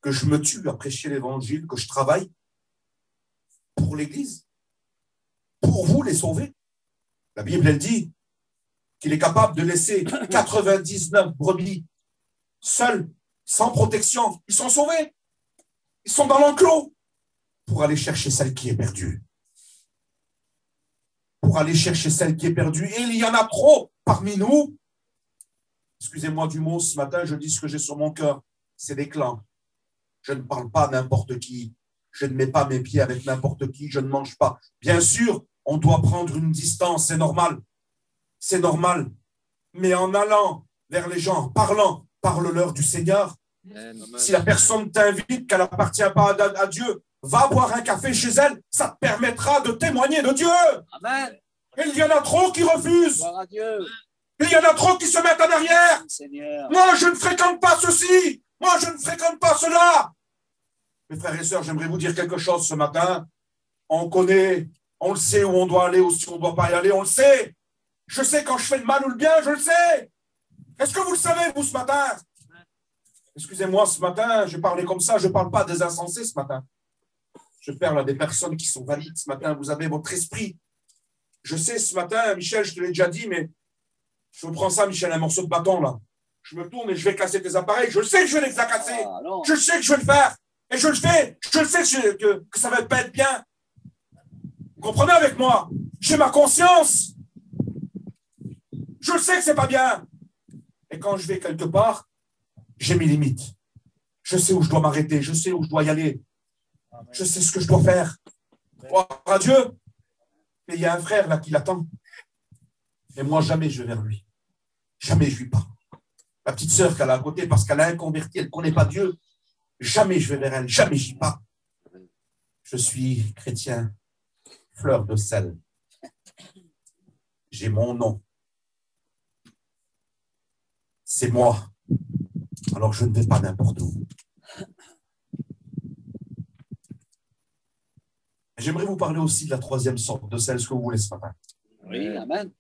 que je me tue à prêcher l'évangile, que je travaille pour l'Église, pour vous les sauver? La Bible, elle dit qu'il est capable de laisser 99 brebis seuls, sans protection. Ils sont sauvés. Ils sont dans l'enclos pour aller chercher celle qui est perdue. Pour aller chercher celle qui est perdue. Et il y en a trop parmi nous. Excusez-moi du mot, ce matin, je dis ce que j'ai sur mon cœur. C'est des clans. Je ne parle pas à n'importe qui. Je ne mets pas mes pieds avec n'importe qui. Je ne mange pas. Bien sûr, on doit prendre une distance. C'est normal. C'est normal. Mais en allant vers les gens, parlant, parle-leur du Seigneur. Si la personne t'invite, qu'elle n'appartient pas à Dieu, va boire un café chez elle, ça te permettra de témoigner de Dieu. Amen. Et il y en a trop qui refusent. Gloire à Dieu. Et il y en a trop qui se mettent en arrière. Seigneur. Moi, je ne fréquente pas ceci. Moi, je ne fréquente pas cela. Mes frères et sœurs, j'aimerais vous dire quelque chose ce matin. On connaît, on le sait où on doit aller ou si on ne doit pas y aller, on le sait. Je sais quand je fais le mal ou le bien, je le sais. Est-ce que vous le savez, vous, ce matin? Excusez-moi, ce matin, je parlais comme ça, je ne parle pas des insensés ce matin. Je parle à des personnes qui sont valides ce matin. Vous avez votre esprit. Je sais ce matin, Michel, je te l'ai déjà dit, mais je prends ça, Michel, un morceau de bâton, là. Je me tourne et je vais casser tes appareils. Je sais que je vais les casser. Je sais que je vais le faire. Et je le fais. Je le sais que ça ne va pas être bien. Vous comprenez avec moi? J'ai ma conscience. Je sais que ce n'est pas bien. Et quand je vais quelque part, j'ai mes limites. Je sais où je dois m'arrêter. Je sais où je dois y aller. Je sais ce que je dois faire. Gloire à Dieu. Mais il y a un frère là qui l'attend. Et moi, jamais je vais vers lui. Jamais je lui parle. Ma petite sœur qu'elle a à côté, parce qu'elle a un converti, elle ne connaît pas Dieu. Jamais je vais vers elle. Jamais j'y parle. Je suis chrétien. Fleur de sel. J'ai mon nom. C'est moi. Alors je ne vais pas n'importe où. J'aimerais vous parler aussi de la troisième sorte de sel, ce que vous voulez ce matin. Oui, amen.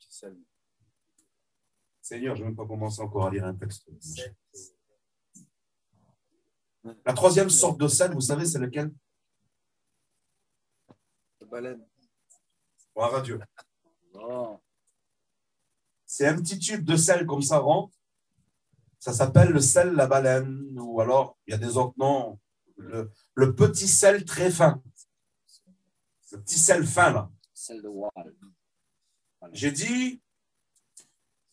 Seigneur, je ne vais pas commencer encore à lire un texte. La troisième sorte de sel, vous savez, c'est lequel? La baleine. Gloire à Dieu. Oh. C'est un petit tube de sel comme ça rond. Ça s'appelle le sel la baleine. Ou alors, il y a des autres noms. Le petit sel très fin. Le petit sel fin, là. Sel de voile. J'ai dit,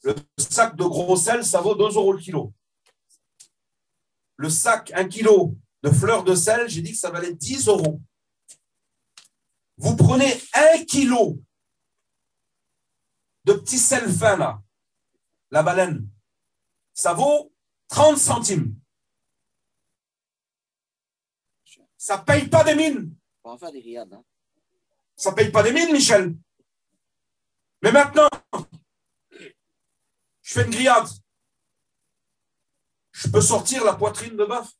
Le sac de gros sel, ça vaut 2 € le kilo. Le sac, 1 kilo de fleurs de sel, j'ai dit que ça valait 10 €. Vous prenez 1 kilo de petits sel fins là, la baleine, ça vaut 30 centimes. Ça ne paye pas des mines. On va faire des grillades. Hein. Ça ne paye pas des mines, Michel. Mais maintenant, je fais une grillade. Je peux sortir la poitrine de bœuf.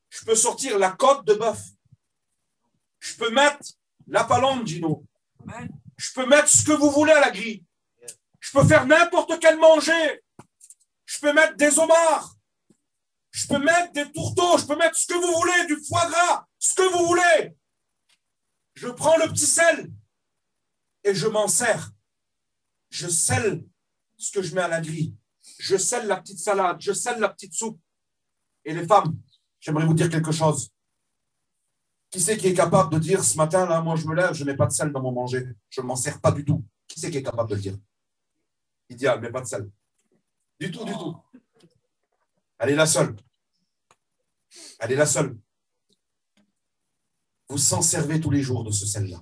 Je peux sortir la côte de bœuf. Je peux mettre la palombe, Gino. Je peux mettre ce que vous voulez à la grille. Je peux faire n'importe quel manger. Je peux mettre des homards. Je peux mettre des tourteaux. Je peux mettre ce que vous voulez, du foie gras, ce que vous voulez. Je prends le petit sel et je m'en sers. Je scelle ce que je mets à la grille. Je scelle la petite salade. Je scelle la petite soupe. Et les femmes, j'aimerais vous dire quelque chose. Qui c'est qui est capable de dire ce matin, là, moi je me lève, je n'ai pas de sel dans mon manger. Je ne m'en sers pas du tout. Qui c'est qui est capable de le dire? Idéal, mais pas de sel. Du tout, du tout. Elle est la seule. Elle est la seule. Vous s'en servez tous les jours de ce sel-là.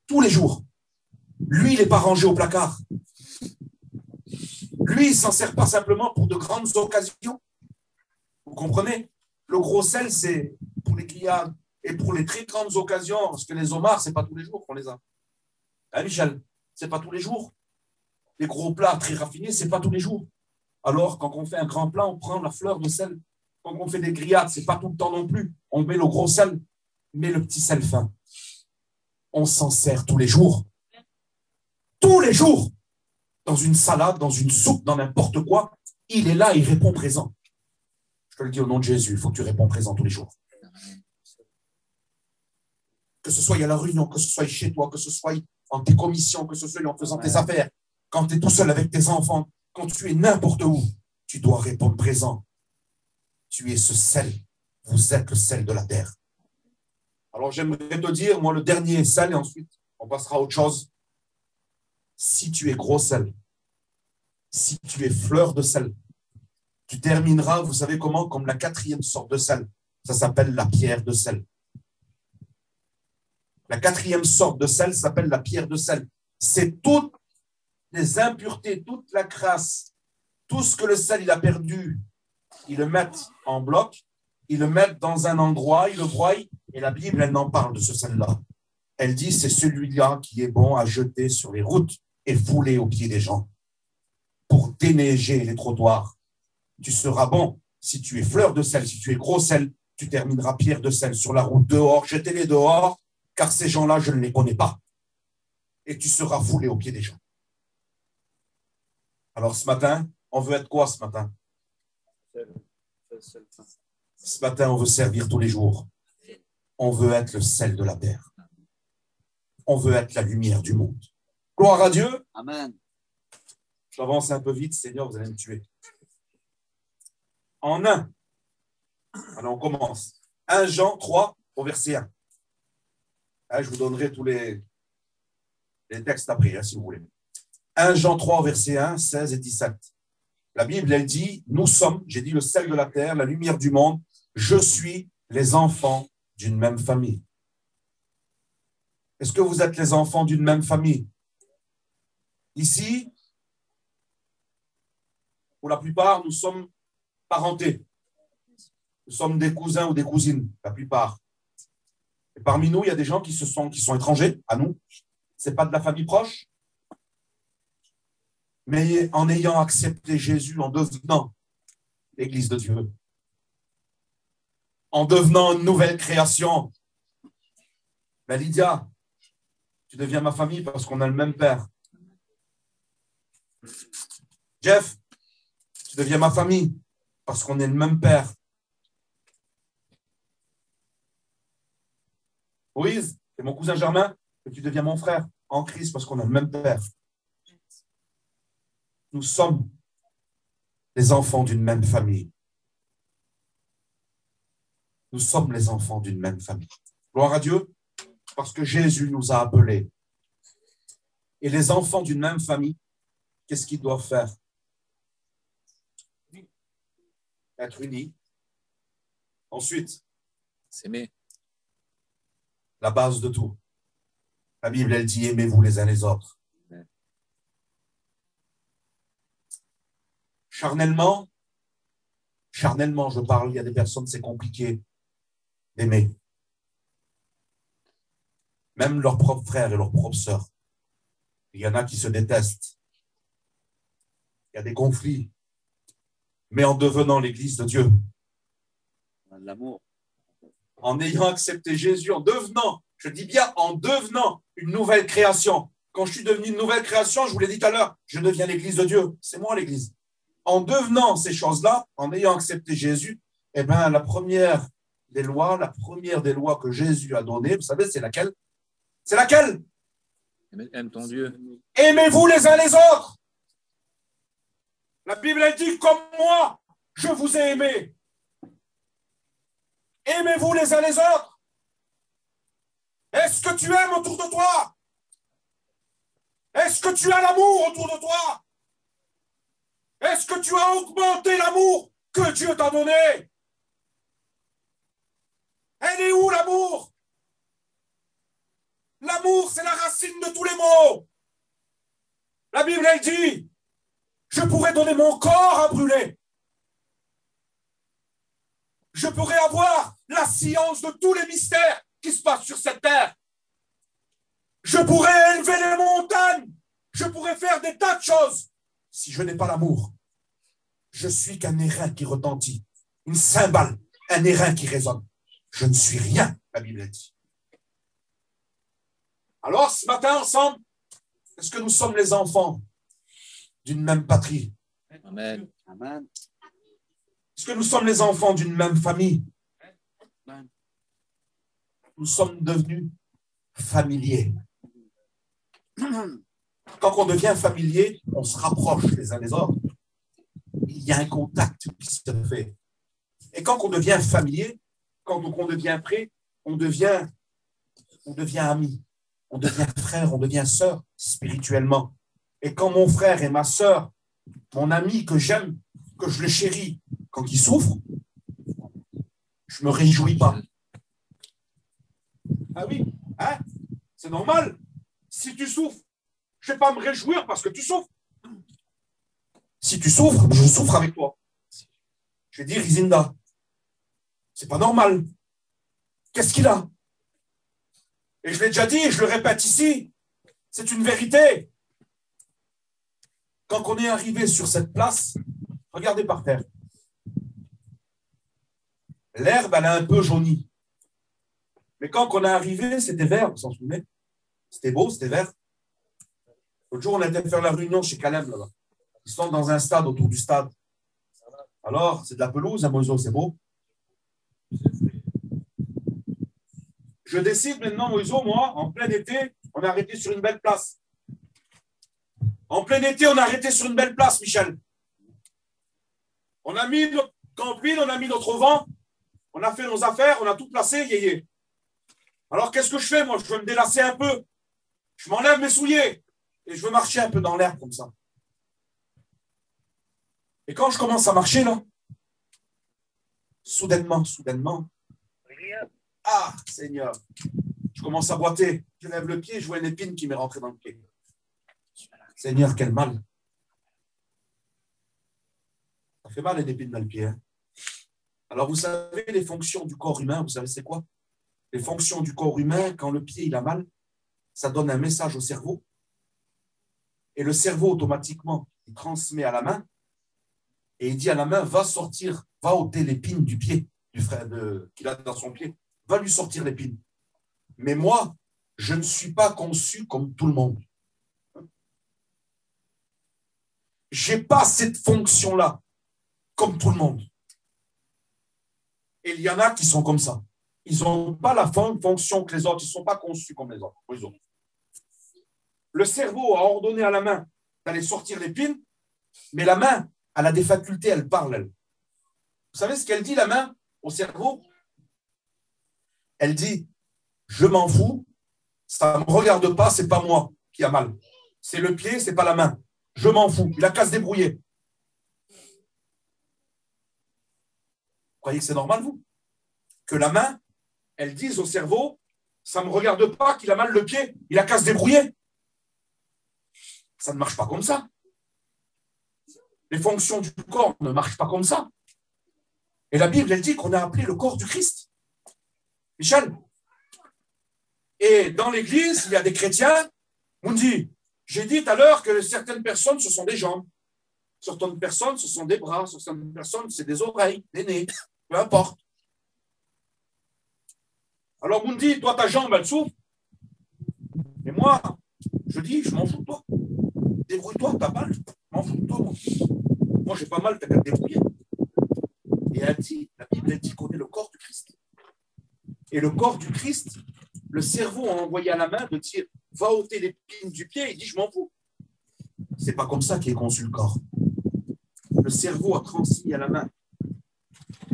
Tous les jours. Lui, il n'est pas rangé au placard. Lui, il ne s'en sert pas simplement pour de grandes occasions. Vous comprenez? Le gros sel, c'est pour les grillades et pour les très grandes occasions, parce que les homards, ce n'est pas tous les jours qu'on les a. Hein, Michel? Ce n'est pas tous les jours. Les gros plats très raffinés, ce n'est pas tous les jours. Alors, quand on fait un grand plat, on prend la fleur de sel. Quand on fait des grillades, ce n'est pas tout le temps non plus. On met le gros sel, mais le petit sel fin. On s'en sert tous les jours. Tous les jours. Dans une salade, dans une soupe, dans n'importe quoi. Il est là, il répond présent. Je te le dis au nom de Jésus, il faut que tu réponds présent tous les jours. Que ce soit à la réunion, que ce soit chez toi, que ce soit en tes commissions, que ce soit en faisant tes affaires, quand tu es tout seul avec tes enfants, quand tu es n'importe où, tu dois répondre présent. Tu es ce sel. Vous êtes le sel de la terre. Alors j'aimerais te dire, moi, le dernier sel, et ensuite on passera à autre chose. Si tu es gros sel, si tu es fleur de sel, tu termineras, vous savez comment, comme la 4e sorte de sel. Ça s'appelle la pierre de sel. La 4e sorte de sel s'appelle la pierre de sel. C'est toutes les impuretés, toute la crasse, tout ce que le sel il a perdu, ils le mettent en bloc, ils le mettent dans un endroit, ils le broient, et la Bible, elle en parle de ce sel-là. Elle dit, c'est celui-là qui est bon à jeter sur les routes et fouler aux pieds des gens pour déneiger les trottoirs. Tu seras bon si tu es fleur de sel, si tu es gros sel, tu termineras pierre de sel sur la route dehors, jetez-les dehors, car ces gens-là, je ne les connais pas. Et tu seras foulé aux pieds des gens. Alors ce matin, on veut être quoi ce matin? Ce matin, on veut servir tous les jours. On veut être le sel de la terre. On veut être la lumière du monde. Gloire à Dieu. Amen. J'avance un peu vite, Seigneur, vous allez me tuer. En 1. Alors, on commence. 1 Jean 3, au verset 1. Là, je vous donnerai tous les textes après, si vous voulez. 1 Jean 3, verset 1, 16 et 17. La Bible, elle dit, nous sommes, j'ai dit le sel de la terre, la lumière du monde, je suis les enfants d'une même famille. Est-ce que vous êtes les enfants d'une même famille? Ici, pour la plupart, nous sommes parentés. Nous sommes des cousins ou des cousines, la plupart. Et parmi nous, il y a des gens qui sont étrangers à nous. Ce n'est pas de la famille proche. Mais en ayant accepté Jésus, en devenant l'Église de Dieu, en devenant une nouvelle création, ben Lydia, tu deviens ma famille parce qu'on a le même père. Jeff, tu deviens ma famille parce qu'on est le même père. Moïse, c'est mon cousin Germain, et tu deviens mon frère en Christ parce qu'on a le même père. Nous sommes les enfants d'une même famille. Nous sommes les enfants d'une même famille. Gloire à Dieu, parce que Jésus nous a appelés et les enfants d'une même famille, qu'est-ce qu'ils doivent faire? Être unis. Ensuite, S'aimer. la base de tout. La Bible, elle dit, aimez-vous les uns les autres. Charnellement, je parle, il y a des personnes, c'est compliqué d'aimer. Même leurs propres frères et leurs propres sœurs. Il y en a qui se détestent. Il y a des conflits. Mais en devenant l'Église de Dieu, L'amour. en ayant accepté Jésus, en devenant, je dis bien en devenant une nouvelle création. Quand je suis devenu une nouvelle création, je vous l'ai dit tout à l'heure, je deviens l'Église de Dieu. C'est moi l'Église. En devenant ces choses-là, en ayant accepté Jésus, eh bien, la première des lois que Jésus a données, vous savez, c'est laquelle? C'est laquelle? Aime ton Dieu. Aimez-vous les uns les autres. La Bible elle dit, comme moi, je vous ai aimé. Aimez-vous les uns les autres. Est-ce que tu aimes autour de toi? Est-ce que tu as l'amour autour de toi? Est-ce que tu as augmenté l'amour que Dieu t'a donné? Elle est où l'amour? L'amour, c'est la racine de tous les maux. La Bible, elle dit, je pourrais donner mon corps à brûler. Je pourrais avoir la science de tous les mystères qui se passent sur cette terre. Je pourrais élever les montagnes. Je pourrais faire des tas de choses. Si je n'ai pas l'amour, je suis qu'un airain qui retentit, une cymbale, un airain qui résonne. Je ne suis rien, la Bible a dit. Alors, ce matin, ensemble, est-ce que nous sommes les enfants d'une même patrie? Amen. Amen. Est-ce que nous sommes les enfants d'une même famille? Nous sommes devenus familiers. Quand on devient familier, on se rapproche les uns des autres. Il y a un contact qui se fait. Et quand on devient familier, quand on devient prêt, on devient ami, on devient frère, on devient sœur spirituellement. Et quand mon frère et ma sœur, mon ami que j'aime, que je le chéris, quand il souffre, je ne me réjouis pas. Ah oui, hein? C'est normal. Si tu souffres, je ne vais pas me réjouir parce que tu souffres. Si tu souffres, je souffre avec toi. Je vais dire, Isinda, c'est pas normal. Qu'est-ce qu'il a? Et je l'ai déjà dit et je le répète ici, c'est une vérité. Quand on est arrivé sur cette place, regardez par terre. L'herbe, elle a un peu jauni. Mais quand on est arrivé, c'était vert, vous s'en souvenez? C'était beau, c'était vert. L'autre jour, on a été faire la réunion chez Caleb, là-bas. Ils sont dans un stade, autour du stade. Alors, c'est de la pelouse, un Moïse, c'est beau. Je décide maintenant, Moïse, moi, en plein été, on est arrêté sur une belle place. En plein été, on est arrêté sur une belle place, Michel. On a mis notre camping, on a mis notre vent, on a fait nos affaires, on a tout placé, yéyé. Alors, qu'est-ce que je fais, moi? Je veux me délasser un peu. Je m'enlève mes souliers et je veux marcher un peu dans l'herbe comme ça. Et quand je commence à marcher, là, soudainement, ah, Seigneur, je commence à boiter. Je lève le pied, je vois une épine qui m'est rentrée dans le pied. Seigneur, quel mal. Ça fait mal une épine dans le pied. Hein? Alors, vous savez, les fonctions du corps humain, vous savez c'est quoi? Les fonctions du corps humain, quand le pied il a mal, ça donne un message au cerveau. Et le cerveau, automatiquement, il transmet à la main. Et il dit à la main, va sortir, va ôter l'épine du pied, du frère qu'il a dans son pied. Va lui sortir l'épine. Mais moi, je ne suis pas conçu comme tout le monde. Je n'ai pas cette fonction-là, comme tout le monde. Et il y en a qui sont comme ça. Ils n'ont pas la fonction que les autres, ils ne sont pas conçus comme les autres. Le cerveau a ordonné à la main d'aller sortir l'épine, mais la main, elle a des facultés, elle parle, elle. Vous savez ce qu'elle dit, la main, au cerveau? Elle dit, je m'en fous, ça ne me regarde pas, c'est pas moi qui a mal. c'est le pied, c'est pas la main. Je m'en fous. Il a qu'à se débrouiller. Vous croyez que c'est normal, vous? Que la main, elle dise au cerveau, ça ne me regarde pas qu'il a mal le pied, il a qu'à se débrouiller. Ça ne marche pas comme ça. Les fonctions du corps ne marchent pas comme ça. Et la Bible, elle dit qu'on a appelé le corps du Christ. Michel. Et dans l'Église, il y a des chrétiens, on dit, j'ai dit tout à l'heure que certaines personnes, ce sont des jambes. Certaines personnes, ce sont des bras. Certaines personnes, c'est des oreilles, des nez, peu importe. Alors, on dit, toi, ta jambe, elle souffre. Et moi, je dis, je m'en fous de toi. Débrouille-toi, t'as mal. Je m'en fous de toi, moi. Moi, j'ai pas mal, t'as qu'à te débrouiller. Et elle dit, la Bible, elle dit qu'on est le corps du Christ. Et le corps du Christ, le cerveau a envoyé à la main de dire, va ôter l'épine du pied, il dit, je m'en fous. C'est pas comme ça qu'est conçu le corps. Le cerveau a transmis à la main.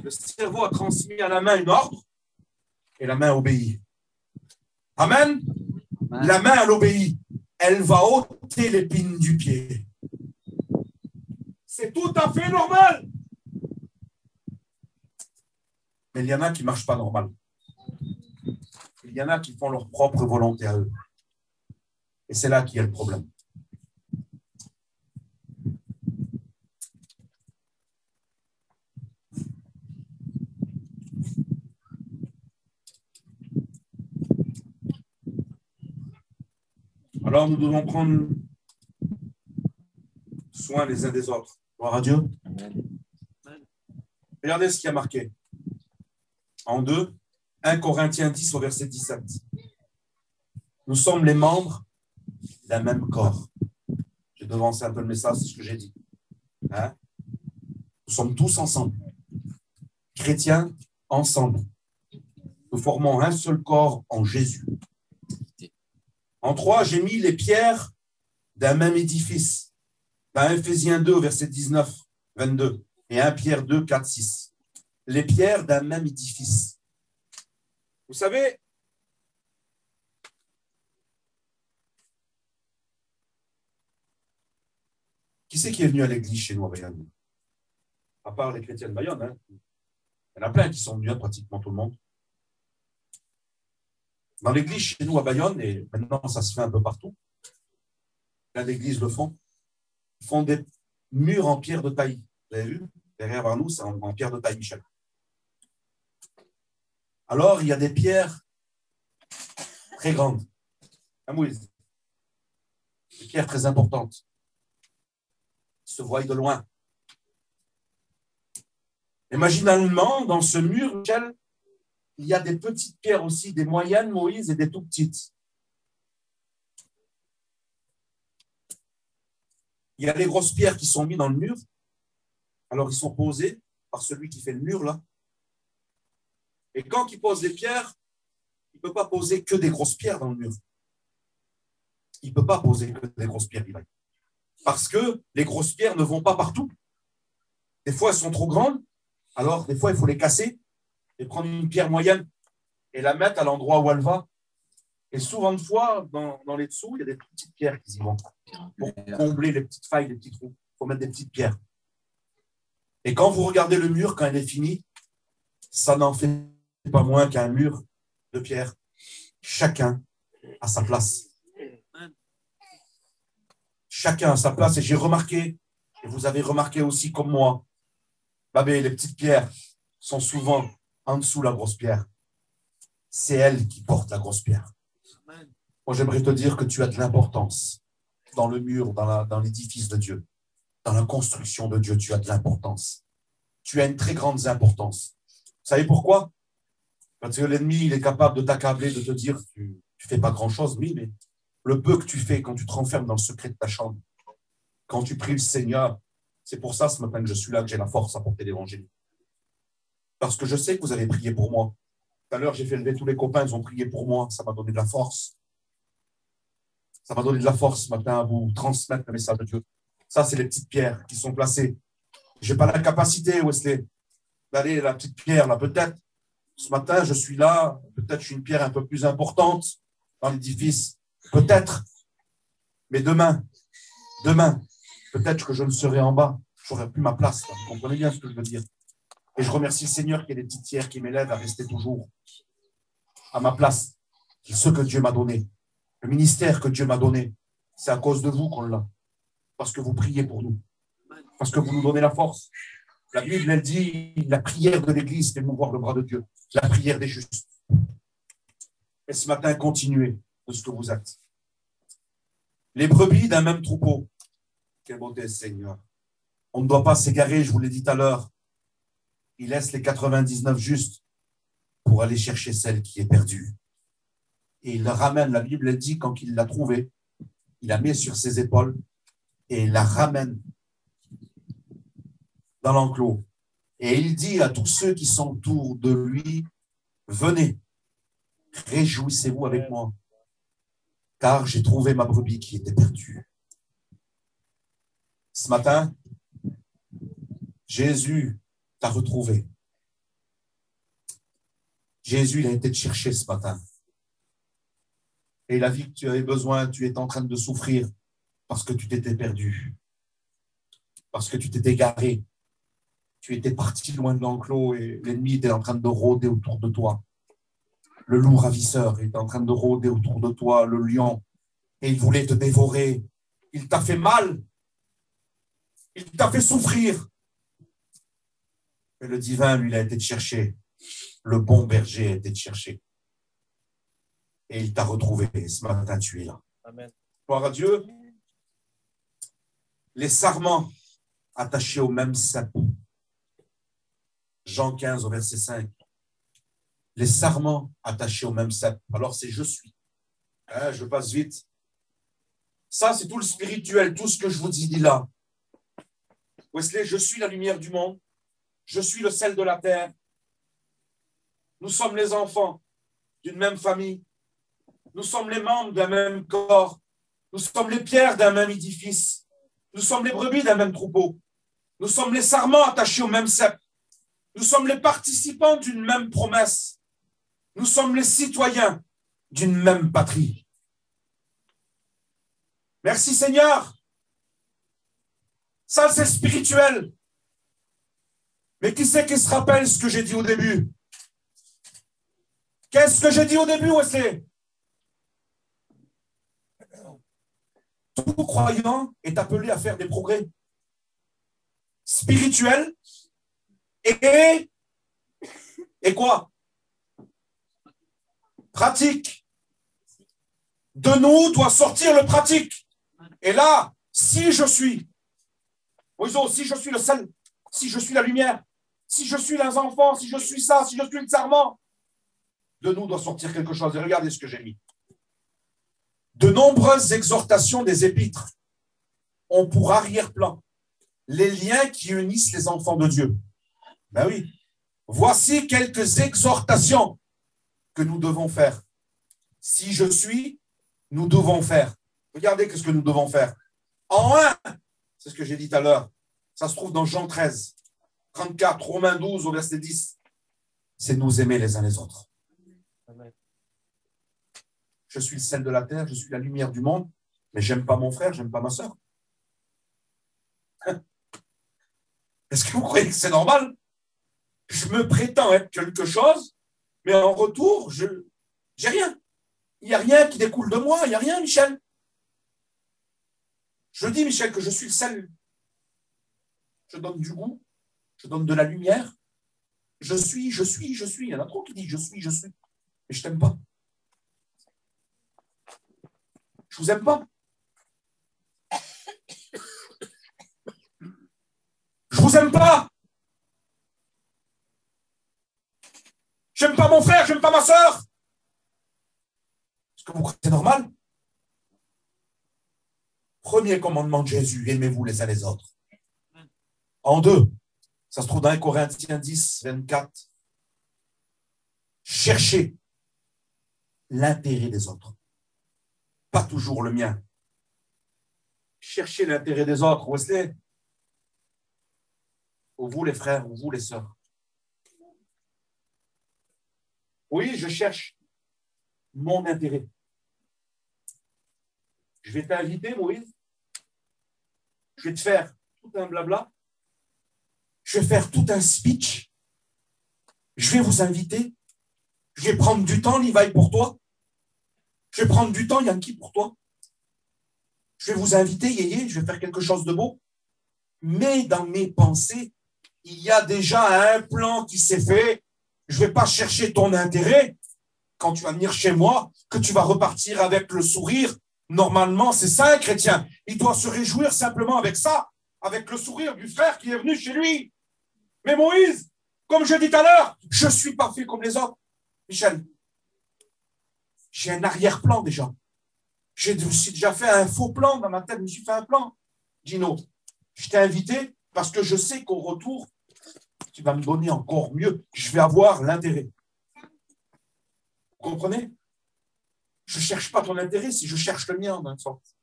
Le cerveau a transmis à la main une ordre et la main obéit. Amen. Amen. La main, elle obéit. Elle va ôter l'épine du pied. C'est tout à fait normal. Mais il y en a qui ne marchent pas normal. Il y en a qui font leur propre volonté à eux. Et c'est là qu'il y a le problème. Alors nous devons prendre soin les uns des autres. Gloire à Dieu. Amen. Regardez ce qui a marqué. En 1 Corinthiens 10 au verset 17. Nous sommes les membres d'un même corps. J'ai devancé un peu le message, c'est ce que j'ai dit. Hein? Nous sommes tous ensemble. Chrétiens ensemble. Nous formons un seul corps en Jésus. En 3, j'ai mis les pierres d'un même édifice. Dans Ephésiens 2, verset 19, 22. Et 1 Pierre 2, 4, 6. Les pierres d'un même édifice. Vous savez, qui c'est qui est venu à l'église chez nous à Bayonne? À part les chrétiens de Bayonne. Hein? Il y en a plein qui sont venus, pratiquement tout le monde. Dans l'église chez nous à Bayonne, et maintenant ça se fait un peu partout, plein d'églises le font, ils font des murs en pierre de taille. Vous avez vu? Derrière nous, c'est en pierre de taille, Michel. Alors, il y a des pierres très grandes. À Moïse. Des pierres très importantes. Qui se voient de loin. Imaginalement, dans ce mur, Michel, il y a des petites pierres aussi, des moyennes, Moïse, et des tout petites. Il y a les grosses pierres qui sont mises dans le mur. Alors, ils sont posés par celui qui fait le mur, là. Et quand il pose les pierres, il ne peut pas poser que des grosses pierres dans le mur. Il ne peut pas poser que des grosses pierres, parce que les grosses pierres ne vont pas partout. Des fois, elles sont trop grandes. Alors, des fois, il faut les casser et prendre une pierre moyenne et la mettre à l'endroit où elle va. Et souvent de fois, dans les dessous, il y a des petites pierres qui y vont. Pour combler les petites failles, les petits trous, il faut mettre des petites pierres. Et quand vous regardez le mur, quand il est fini, ça n'en fait pas moins qu'un mur de pierre. Chacun à sa place. Chacun à sa place. Et j'ai remarqué, et vous avez remarqué aussi comme moi, les petites pierres sont souvent en dessous de la grosse pierre. C'est elle qui porte la grosse pierre. Moi, j'aimerais te dire que tu as de l'importance dans le mur, dans l'édifice de Dieu, dans la construction de Dieu, tu as de l'importance. Tu as une très grande importance. Vous savez pourquoi? Parce que l'ennemi, il est capable de t'accabler, de te dire tu ne fais pas grand-chose, oui, mais le peu que tu fais quand tu te renfermes dans le secret de ta chambre, quand tu pries le Seigneur, c'est pour ça ce matin que je suis là, que j'ai la force à porter l'évangile. Parce que je sais que vous avez prié pour moi. Tout à l'heure, j'ai fait lever tous les copains, ils ont prié pour moi, ça m'a donné de la force. Ça m'a donné de la force ce matin à vous transmettre le message de Dieu. Ça, c'est les petites pierres qui sont placées. Je n'ai pas la capacité, Wesley, d'aller la petite pierre, là, peut-être. Ce matin, je suis là, peut-être je suis une pierre un peu plus importante dans l'édifice, peut-être. Mais demain, peut-être que je ne serai en bas. J'aurai plus ma place. Là. Vous comprenez bien ce que je veux dire. Et je remercie le Seigneur qu'il y ait des petites pierres qui m'élèvent à rester toujours à ma place. Ce que Dieu m'a donné. Le ministère que Dieu m'a donné. C'est à cause de vous qu'on l'a. Parce que vous priez pour nous. Parce que vous nous donnez la force. La Bible, elle dit, la prière de l'Église, c'est de mouvoir le bras de Dieu. La prière des justes. Et ce matin, continuez de ce que vous êtes. Les brebis d'un même troupeau. Quelle beauté, Seigneur. On ne doit pas s'égarer, je vous l'ai dit tout à l'heure. Il laisse les 99 justes pour aller chercher celle qui est perdue. Et il la ramène, la Bible, elle dit, quand il l'a trouvée, il la met sur ses épaules et il la ramène dans l'enclos. Et il dit à tous ceux qui sont autour de lui, venez, réjouissez-vous avec moi, car j'ai trouvé ma brebis qui était perdue. Ce matin, Jésus t'a retrouvé. Jésus, il a été te chercher ce matin. Et il a vu que tu avais besoin, tu étais en train de souffrir parce que tu t'étais perdu, parce que tu t'étais garé. Tu étais parti loin de l'enclos et l'ennemi était en train de rôder autour de toi. Le loup ravisseur était en train de rôder autour de toi, le lion, et il voulait te dévorer. Il t'a fait mal. Il t'a fait souffrir. Et le divin, lui, il a été te chercher. Le bon berger a été te chercher. Et il t'a retrouvé. Ce matin, tu es là. Amen. Gloire à Dieu. Les sarments attachés au même cep. Jean 15 au verset 5. Les sarments attachés au même cep. Alors c'est je suis. Je passe vite. Ça, c'est tout le spirituel, tout ce que je vous dis là. Wesley, je suis la lumière du monde. Je suis le sel de la terre. Nous sommes les enfants d'une même famille. Nous sommes les membres d'un même corps. Nous sommes les pierres d'un même édifice. Nous sommes les brebis d'un même troupeau. Nous sommes les sarments attachés au même cep. Nous sommes les participants d'une même promesse. Nous sommes les citoyens d'une même patrie. Merci Seigneur. Ça, c'est spirituel. Mais qui c'est qui se rappelle ce que j'ai dit au début? Qu'est-ce que j'ai dit au début, Wesley? Tout croyant est appelé à faire des progrès spirituels et quoi? Pratique. De nous doit sortir le pratique. Et là, si je suis, si je suis le sel, si je suis la lumière, si je suis les enfants, si je suis ça, si je suis le serment, de nous doit sortir quelque chose. Et regardez ce que j'ai mis. De nombreuses exhortations des épîtres ont pour arrière-plan les liens qui unissent les enfants de Dieu. Ben oui. Voici quelques exhortations que nous devons faire. Si je suis, nous devons faire. Regardez ce que nous devons faire. En un, c'est ce que j'ai dit tout à l'heure. Ça se trouve dans Jean 13, 34, Romains 12 au verset 10. C'est nous aimer les uns les autres. Amen. Je suis le sel de la terre, je suis la lumière du monde, mais j'aime pas mon frère, j'aime pas ma soeur. Est-ce que vous croyez que c'est normal? Je me prétends être quelque chose, mais en retour, j'ai rien. Il n'y a rien qui découle de moi, il n'y a rien, Michel. Je dis, Michel, que je suis le sel. Je donne du goût, je donne de la lumière. Je suis. Il y en a trop qui disent je suis. Mais je t'aime pas. Je vous aime pas. Je vous aime pas. J'aime pas mon frère, j'aime pas ma soeur. Est-ce que vous croyez que c'est normal? Premier commandement de Jésus, aimez-vous les uns les autres. En deux, ça se trouve dans 1 Corinthiens 10, 24. Cherchez l'intérêt des autres, pas toujours le mien. Cherchez l'intérêt des autres, Wesley. Ou vous les frères, ou vous les sœurs. Oui, je cherche mon intérêt. Je vais t'inviter, Moïse. Je vais te faire tout un blabla. Je vais faire tout un speech. Je vais vous inviter. Je vais prendre du temps, Levi, pour toi. Je vais prendre du temps, Yankee, pour toi. Je vais vous inviter, Yéyé, je vais faire quelque chose de beau. Mais dans mes pensées, il y a déjà un plan qui s'est fait. Je ne vais pas chercher ton intérêt quand tu vas venir chez moi, que tu vas repartir avec le sourire. Normalement, c'est ça un chrétien. Il doit se réjouir simplement avec ça, avec le sourire du frère qui est venu chez lui. Mais Moïse, comme je dis tout à l'heure, je ne suis pas fait comme les autres. Michel, j'ai un arrière-plan déjà. J'ai aussi déjà fait un faux plan dans ma tête. Je me suis fait un plan. Gino, je t'ai invité parce que je sais qu'au retour, tu vas me donner encore mieux. Je vais avoir l'intérêt. Vous comprenez? Je ne cherche pas ton intérêt si je cherche le mien, d'un sens.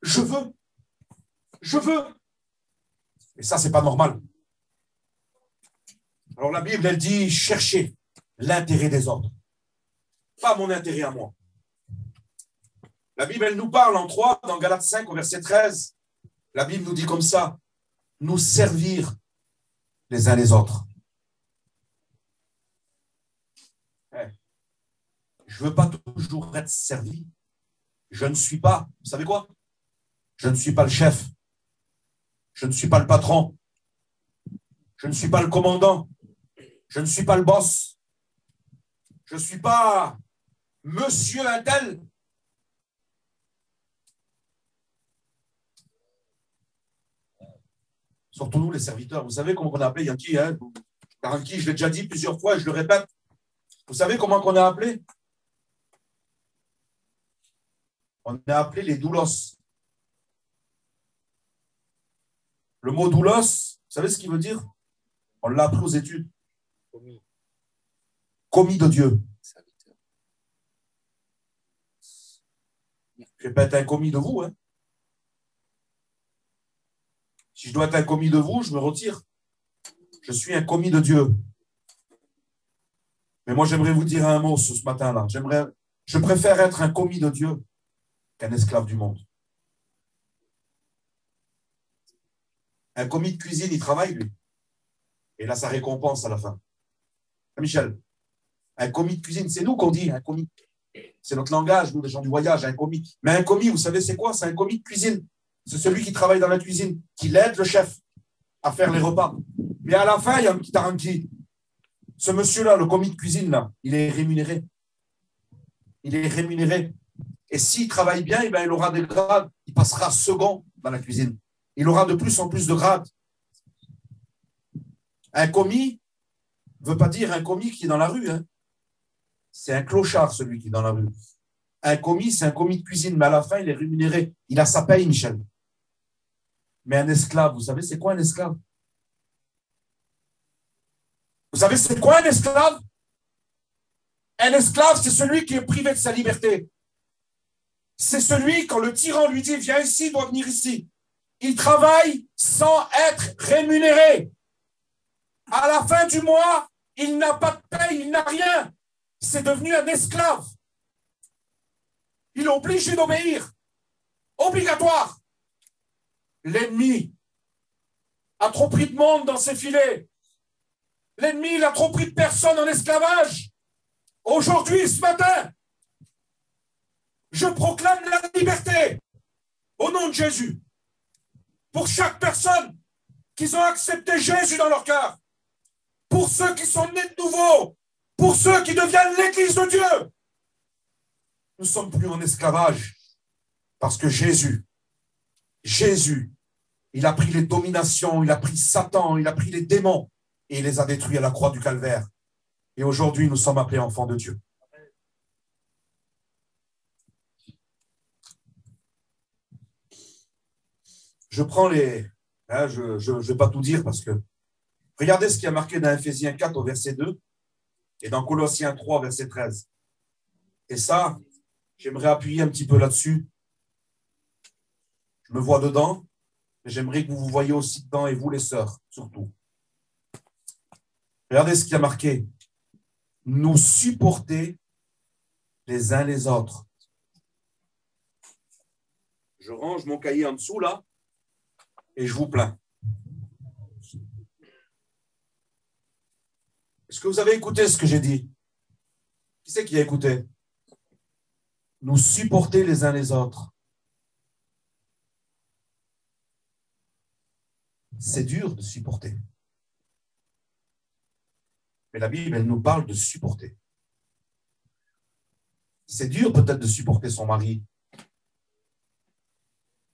Je veux. Je veux. Et ça, ce n'est pas normal. Alors la Bible, elle dit, cherchez l'intérêt des autres. Pas mon intérêt à moi. La Bible, elle nous parle en 3, dans Galates 5, au verset 13. La Bible nous dit comme ça, nous servir les uns les autres. Je ne veux pas toujours être servi. Je ne suis pas, vous savez quoi? Je ne suis pas le chef. Je ne suis pas le patron. Je ne suis pas le commandant. Je ne suis pas le boss. Je ne suis pas monsieur un tel. Surtout nous, les serviteurs. Vous savez comment on a appelé Yankee, hein? Yankee, je l'ai déjà dit plusieurs fois et je le répète. Vous savez comment on a appelé? On a appelé les doulos. Le mot doulos, vous savez ce qu'il veut dire? On l'a appris aux études. Commis de Dieu. Je ne vais pas être un commis de vous. Hein. Si je dois être un commis de vous, je me retire. Je suis un commis de Dieu. Mais moi, j'aimerais vous dire un mot ce matin-là. Je préfère être un commis de Dieu qu'un esclave du monde. Un commis de cuisine, il travaille, lui. Et il a sa récompense à la fin. Michel, un commis de cuisine, c'est nous qu'on dit, un commis. C'est notre langage, nous, les gens du voyage, un commis. Mais un commis, vous savez, c'est quoi? C'est un commis de cuisine. C'est celui qui travaille dans la cuisine, qui aide le chef à faire les repas. Mais à la fin, il y a un petit arranki. Ce monsieur-là, le commis de cuisine, là, il est rémunéré. Il est rémunéré. Et s'il travaille bien, eh bien, il aura des grades. Il passera second dans la cuisine. Il aura de plus en plus de grades. Un commis ne veut pas dire un commis qui est dans la rue. Hein. C'est un clochard, celui qui est dans la rue. Un commis, c'est un commis de cuisine, mais à la fin, il est rémunéré. Il a sa paye, Michel. Mais un esclave, vous savez, c'est quoi un esclave? Vous savez, c'est quoi un esclave? Un esclave, c'est celui qui est privé de sa liberté. C'est celui, quand le tyran lui dit, viens ici, il doit venir ici. Il travaille sans être rémunéré. À la fin du mois, il n'a pas de paye, il n'a rien. C'est devenu un esclave. Il est obligé d'obéir. Obligatoire. L'ennemi a trop pris de monde dans ses filets. L'ennemi, il a trop pris de personnes en esclavage. Aujourd'hui, ce matin, je proclame la liberté au nom de Jésus. Pour chaque personne qui ont accepté Jésus dans leur cœur. Pour ceux qui sont nés de nouveau. Pour ceux qui deviennent l'Église de Dieu. Nous ne sommes plus en esclavage. Parce que Jésus, il a pris les dominations, il a pris Satan, il a pris les démons et il les a détruits à la croix du calvaire. Et aujourd'hui, nous sommes appelés enfants de Dieu. Je prends les... Hein, je ne vais pas tout dire parce que... Regardez ce qui a marqué dans Ephésiens 4 au verset 2 et dans Colossiens 3 verset 13. Et ça, j'aimerais appuyer un petit peu là-dessus. Je me vois dedans, mais j'aimerais que vous vous voyiez aussi dedans et vous les sœurs, surtout. Regardez ce qui a marqué. Nous supporter les uns les autres Je range mon cahier en dessous, là, et je vous plains. Est-ce que vous avez écouté ce que j'ai dit? Qui c'est qui a écouté? Nous supporter les uns les autres. C'est dur de supporter. Mais la Bible, elle nous parle de supporter. C'est dur peut-être de supporter son mari.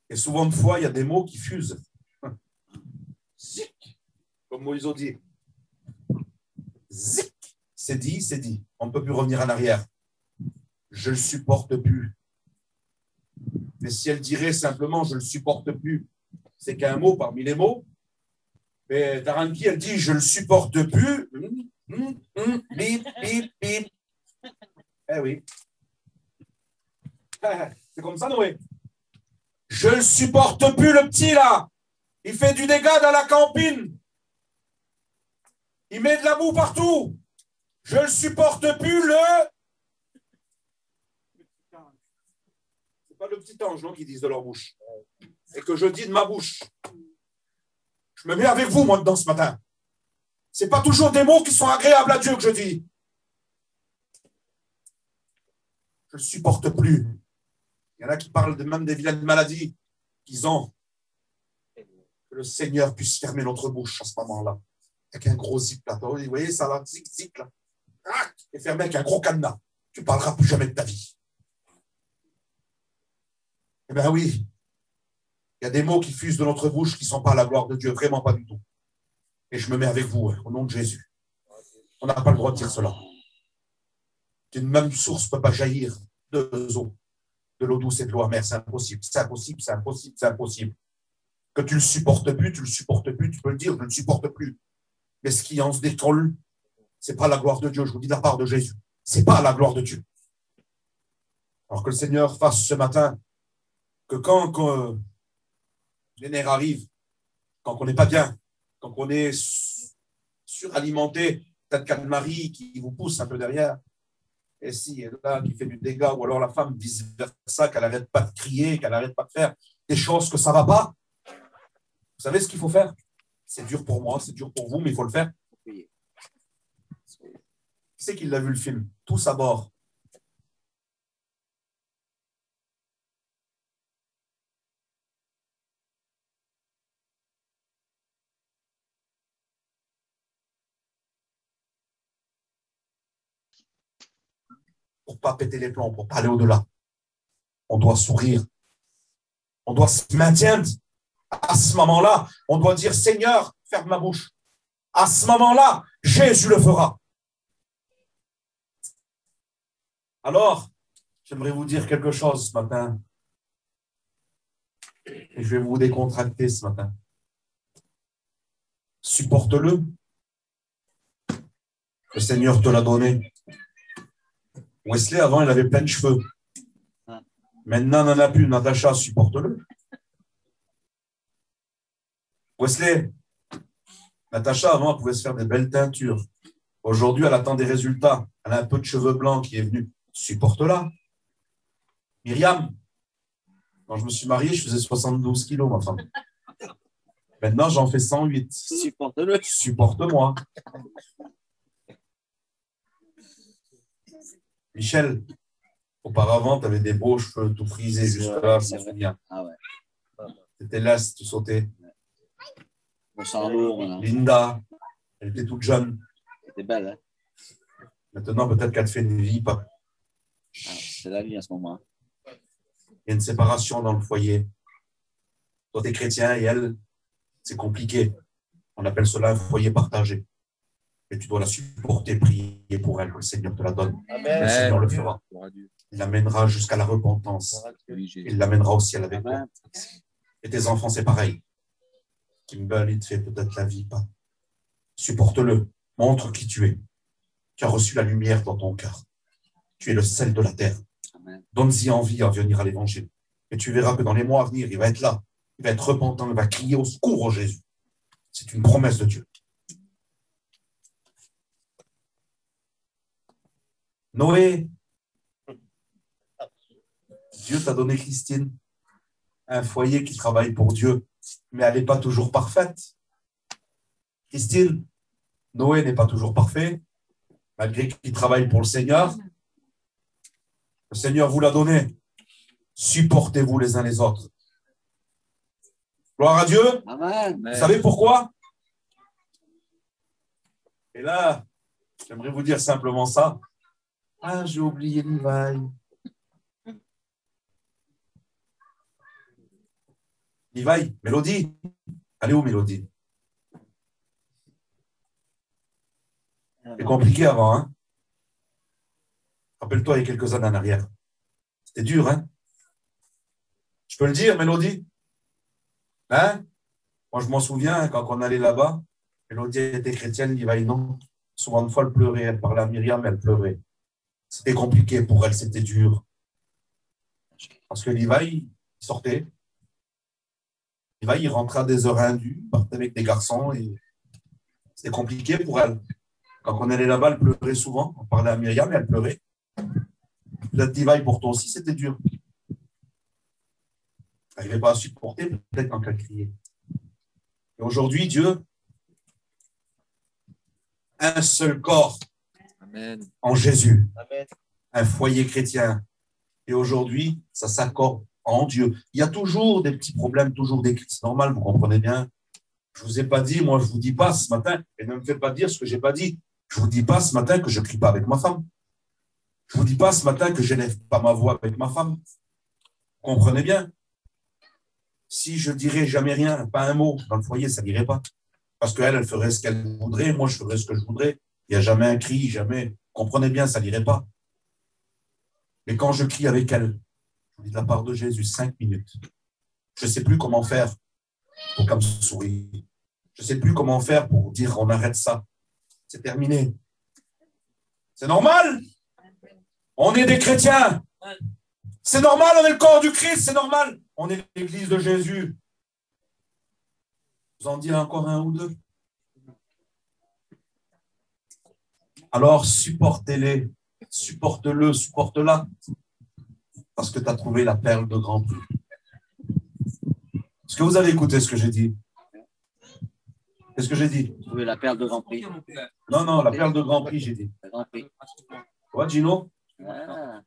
Et souvent de fois, il y a des mots qui fusent. Zic, comme Moïse dit. Zic, c'est dit, c'est dit. On ne peut plus revenir en arrière. Je ne le supporte plus. Mais si elle dirait simplement je ne le supporte plus, c'est qu'un mot parmi les mots. Mais Taranki, elle dit je ne le supporte plus. Bip, bip, bip. Eh oui. C'est comme ça, Noé. Je ne supporte plus le petit là. Il fait du dégât dans la campine. Il met de la boue partout. Je ne supporte plus le... C'est pas le petit ange, non, qui disent de leur bouche. C'est que je dis de ma bouche. Je me mets avec vous, moi, dedans, ce matin. Ce n'est pas toujours des mots qui sont agréables à Dieu que je dis. Je ne supporte plus. Il y en a qui parlent même des vilaines maladies qu'ils ont. Que le Seigneur puisse fermer notre bouche à ce moment-là. Avec un gros zip là. Vous voyez ça là, zip, zip là. Et fermé avec un gros cadenas. Tu ne parleras plus jamais de ta vie. Eh bien oui, il y a des mots qui fusent de notre bouche qui ne sont pas à la gloire de Dieu, vraiment pas du tout. Et je me mets avec vous, au nom de Jésus. On n'a pas le droit de dire cela. D'une même source ne peut pas jaillir deux eaux, de l'eau douce et de l'eau amère. C'est impossible, c'est impossible, c'est impossible, c'est impossible. Que tu ne le supportes plus, tu ne le supportes plus, tu peux le dire, je ne le supporte plus. Mais ce qui en se décolle, ce n'est pas la gloire de Dieu, je vous dis de la part de Jésus. Ce n'est pas la gloire de Dieu. Alors que le Seigneur fasse ce matin que quand les nerfs arrivent, quand on n'est pas bien, quand on est suralimenté, peut-être qu'Anne-Marie qui vous pousse un peu derrière, et si elle est là, qui fait du dégât, ou alors la femme vice-versa, qu'elle n'arrête pas de crier, qu'elle n'arrête pas de faire des choses que ça ne va pas. Vous savez ce qu'il faut faire? C'est dur pour moi, c'est dur pour vous, mais il faut le faire. Qui c'est qui l'a vu le film? Tous à bord. Pour ne pas péter les plombs, pour ne pas aller au-delà. On doit sourire. On doit se maintenir. À ce moment-là, on doit dire, Seigneur, ferme ma bouche. À ce moment-là, Jésus le fera. Alors, j'aimerais vous dire quelque chose ce matin. Et je vais vous décontracter ce matin. Supporte-le. Le Seigneur te l'a donné. Wesley, avant, il avait plein de cheveux. Maintenant, il n'en a plus. Natacha, supporte-le. Wesley, Natacha, avant, elle pouvait se faire des belles teintures. Aujourd'hui, elle attend des résultats. Elle a un peu de cheveux blancs qui est venu. Supporte-la. Myriam, quand je me suis marié, je faisais 72 kilos, ma femme. Maintenant, j'en fais 108. Supporte-le. Supporte-moi. Michel, auparavant, tu avais des beaux cheveux tout frisés juste là, je me souviens. Ah ouais. Tu étais leste, tu sautais. On sent lourd maintenant. Linda, elle était toute jeune. C'était belle, hein? Maintenant, peut-être qu'elle te fait une vie. Ah, c'est la vie à ce moment. Il y a une séparation dans le foyer. Toi, tu es chrétien et elle, c'est compliqué. On appelle cela un foyer partagé. Et tu dois la supporter, prier pour elle, que le Seigneur te la donne. Amen. Le Seigneur le fera. Il l'amènera jusqu'à la repentance. Il l'amènera au ciel avec toi. Et tes enfants, c'est pareil. Kimball, il te fait peut-être la vie, pas. Supporte-le. Montre qui tu es. Tu as reçu la lumière dans ton cœur. Tu es le sel de la terre. Donne-y envie à venir à l'évangile. Et tu verras que dans les mois à venir, il va être là. Il va être repentant. Il va crier au secours au Jésus. C'est une promesse de Dieu. Noé, Dieu t'a donné Christine. un foyer qui travaille pour Dieu, mais elle n'est pas toujours parfaite. Christine, Noé n'est pas toujours parfait, malgré qu'il travaille pour le Seigneur. Le Seigneur vous l'a donné. Supportez-vous les uns les autres. Gloire à Dieu. Amen. Vous savez pourquoi? Et là, j'aimerais vous dire simplement ça. Ah, j'ai oublié Levi. Levi, Mélodie. Elle est où, Mélodie? C'est compliqué avant, hein? Rappelle-toi, il y a quelques années en arrière. C'était dur, hein? Je peux le dire, Mélodie? Hein? Moi, je m'en souviens, quand on allait là-bas, Mélodie était chrétienne, Levi non. Souvent, une fois, elle pleurait. Elle parlait à Myriam, elle pleurait. C'était compliqué pour elle, c'était dur. Parce que Levi, il sortait. Levi, il rentrait à des heures indues, il partait avec des garçons et c'était compliqué pour elle. Quand on allait là-bas, elle pleurait souvent. On parlait à Myriam et elle pleurait. Peut-être Levi, pour toi aussi, c'était dur. Elle n'arrivait pas à supporter, peut-être quand elle criait. Et aujourd'hui, Dieu, un seul corps. Amen. En Jésus. Amen. Un foyer chrétien. Et aujourd'hui, ça s'accorde en Dieu. Il y a toujours des petits problèmes, toujours des crises. C'est normal, vous comprenez bien. Je ne vous ai pas dit, moi, je ne vous dis pas ce matin, et ne me faites pas dire ce que je n'ai pas dit. Je ne vous dis pas ce matin que je ne crie pas avec ma femme. Je ne vous dis pas ce matin que je n'élève pas ma voix avec ma femme. Vous comprenez bien. Si je ne dirais jamais rien, pas un mot dans le foyer, ça n'irait pas. Parce qu'elle, elle ferait ce qu'elle voudrait, moi, je ferais ce que je voudrais. Il n'y a jamais un cri, jamais. Vous comprenez bien, ça n'irait pas. Mais quand je crie avec elle, je vous dis de la part de Jésus, 5 minutes. Je ne sais plus comment faire pour qu'elle me sourie. Je ne sais plus comment faire pour dire on arrête ça. C'est terminé. C'est normal. On est des chrétiens. C'est normal, on est le corps du Christ, c'est normal. On est l'église de Jésus. Vous en dites encore un ou deux? Alors supportez-les. Supporte-le, supporte-la. Parce que tu as trouvé la perle de grand prix. Est-ce que vous avez écouté ce que j'ai dit? Qu'est-ce que j'ai dit? Trouver la perle de grand prix. Non, non, la perle de grand prix, j'ai dit. Le grand prix. Tu vois, Gino? Ah.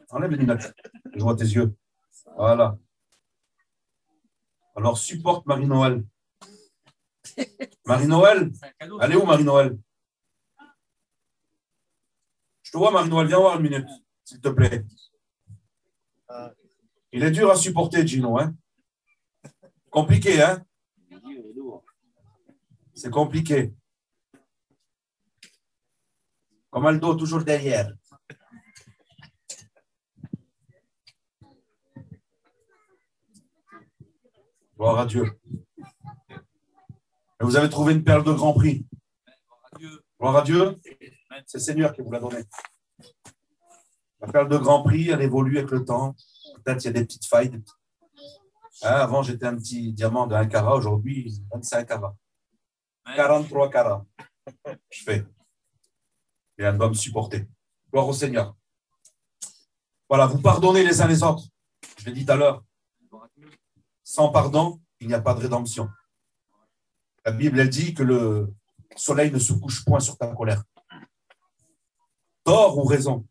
Enlève les lunettes. Je vois tes yeux. Voilà. Alors, supporte Marie-Noël. Marie-Noël? Elle est où, Marie-Noël? Je te vois, Marie-Noël. Viens voir une minute, s'il te plaît. Il est dur à supporter, Gino, hein? Compliqué, hein? C'est compliqué. Comme Aldo, toujours derrière. Gloire à Dieu. Et vous avez trouvé une perle de grand prix. Gloire à Dieu. C'est le Seigneur qui vous l'a donné. La perle de grand prix, elle évolue avec le temps. Peut-être il y a des petites failles. Hein, avant, j'étais un petit diamant de 1 carat. Aujourd'hui, 25 carats. 43 carats. Je fais. Et elle doit me supporter. Gloire au Seigneur. Voilà, vous pardonnez les uns les autres. Je l'ai dit tout à l'heure. Sans pardon, il n'y a pas de rédemption. La Bible, elle dit que le soleil ne se couche point sur ta colère. Tort ou raison?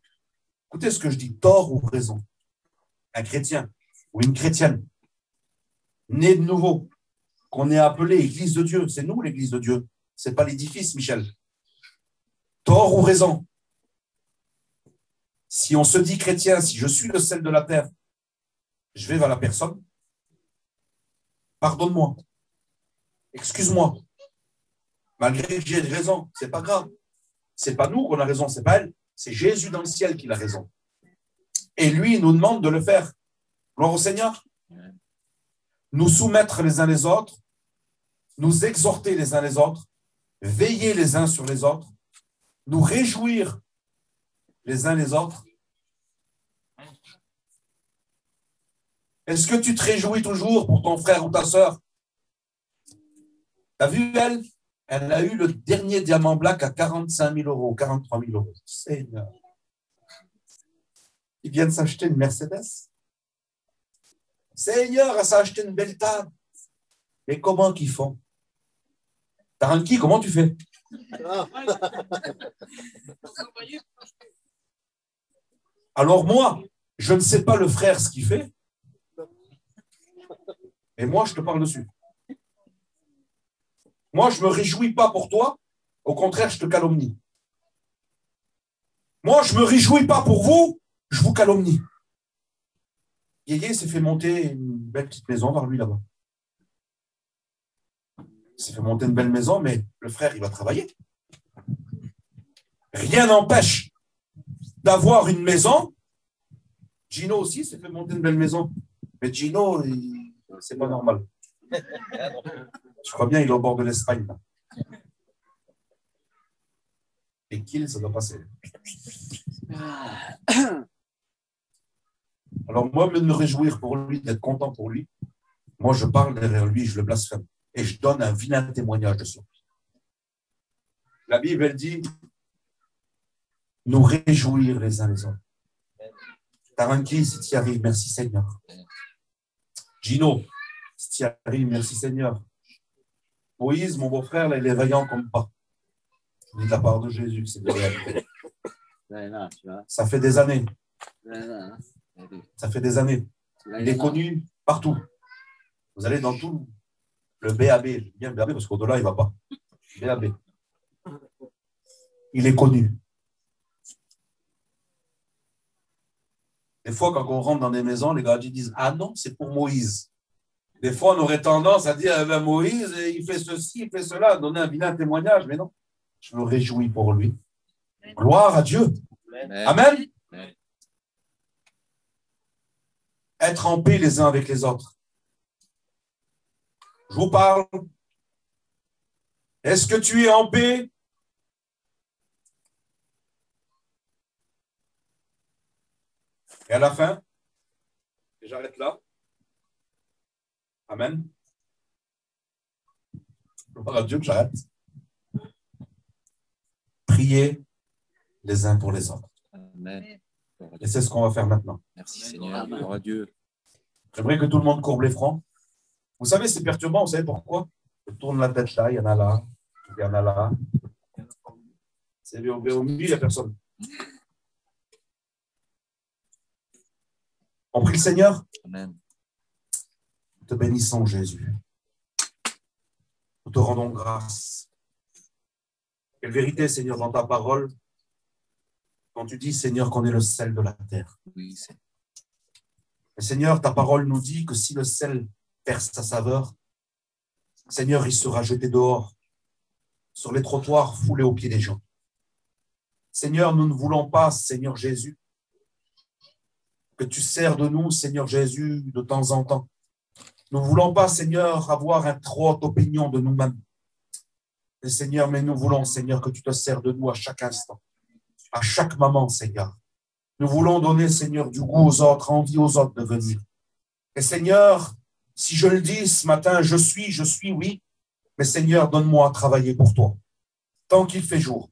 Écoutez ce que je dis, tort ou raison? Un chrétien ou une chrétienne, né de nouveau, qu'on est appelé Église de Dieu, c'est nous l'Église de Dieu, ce n'est pas l'édifice, Michel. Tort ou raison? Si on se dit chrétien, si je suis le sel de la terre, je vais vers la personne. Pardonne-moi. Excuse-moi. Malgré que j'ai raison, ce n'est pas grave. Ce n'est pas nous qu'on a raison, ce n'est pas elle. C'est Jésus dans le ciel qui a raison. Et lui, il nous demande de le faire. Gloire au Seigneur. Nous soumettre les uns les autres, nous exhorter les uns les autres, veiller les uns sur les autres, nous réjouir les uns les autres. Est-ce que tu te réjouis toujours pour ton frère ou ta sœur? T'as vu, elle a eu le dernier diamant black à 45 000 euros, 43 000 euros. Seigneur. Ils viennent s'acheter une Mercedes. Seigneur, elle s'est acheté une belle table. Mais comment qu'ils font? Taranki, comment tu fais? Alors moi, je ne sais pas le frère ce qu'il fait. Et moi, je te parle dessus. Moi, je ne me réjouis pas pour toi. Au contraire, je te calomnie. Moi, je ne me réjouis pas pour vous. Je vous calomnie. Yéyé s'est fait monter une belle petite maison vers lui là-bas. Il s'est fait monter une belle maison, mais le frère, il va travailler. Rien n'empêche d'avoir une maison. Gino aussi s'est fait monter une belle maison. Mais Gino, c'est pas normal. Je crois bien, il est au bord de l'Espagne. Là. Et qu'il, ça doit passer. Alors moi, au lieu de me réjouir pour lui, d'être content pour lui, moi, je parle derrière lui, je le blasphème. Et je donne un vilain témoignage de ça. La Bible, elle dit, nous réjouir les uns les autres. Taranki, si tu y arrives, merci Seigneur. Gino, si tu y arrives, merci Seigneur. Moïse, mon beau-frère, là, il est vaillant comme pas. Je dis de la part de Jésus que c'est de réalité. Ça fait des années. Ça fait des années. Il est connu partout. Vous allez dans tout le BAB. Je dis bien le BAB parce qu'au-delà, il ne va pas. BAB. Il est connu. Des fois, quand on rentre dans des maisons, les gars disent « Ah non, c'est pour Moïse ». Des fois, on aurait tendance à dire eh ben, « Moïse, il fait ceci, il fait cela », donner un vilain témoignage. Mais non, je me réjouis pour lui. Gloire à Dieu. Amen. Amen. Être en paix les uns avec les autres. Je vous parle. Est-ce que tu es en paix? Et à la fin, et j'arrête là. Amen. Gloire à Dieu que j'arrête. Priez les uns pour les autres. Amen. Et c'est ce qu'on va faire maintenant. Merci Seigneur. Gloire à Dieu. J'aimerais que tout le monde courbe les fronts. Vous savez, c'est perturbant. Vous savez pourquoi? Je tourne la tête là, il y en a là, il y en a là. C'est au milieu, il n'y a personne. On prie le Seigneur. Amen. Nous te bénissons, Jésus. Nous te rendons grâce. Quelle vérité, Seigneur, dans ta parole, quand tu dis, Seigneur, qu'on est le sel de la terre. Oui, c'est. Et Seigneur, ta parole nous dit que si le sel perd sa saveur, Seigneur, il sera jeté dehors, sur les trottoirs, foulé aux pieds des gens. Seigneur, nous ne voulons pas, Seigneur Jésus, que tu sers de nous, Seigneur Jésus, de temps en temps. Nous ne voulons pas, Seigneur, avoir une trop haute opinion de nous-mêmes. Mais Seigneur, mais nous voulons, Seigneur, que tu te sers de nous à chaque instant, à chaque moment, Seigneur. Nous voulons donner, Seigneur, du goût aux autres, envie aux autres de venir. Et Seigneur, si je le dis ce matin, je suis, oui, mais Seigneur, donne-moi à travailler pour toi, tant qu'il fait jour.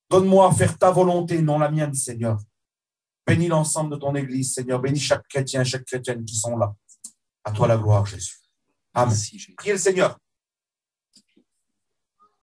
Donne-moi à faire ta volonté, non la mienne, Seigneur. Bénis l'ensemble de ton Église, Seigneur. Bénis chaque chrétien, chaque chrétienne qui sont là. À toi la gloire, Jésus. Amen. Priez le Seigneur.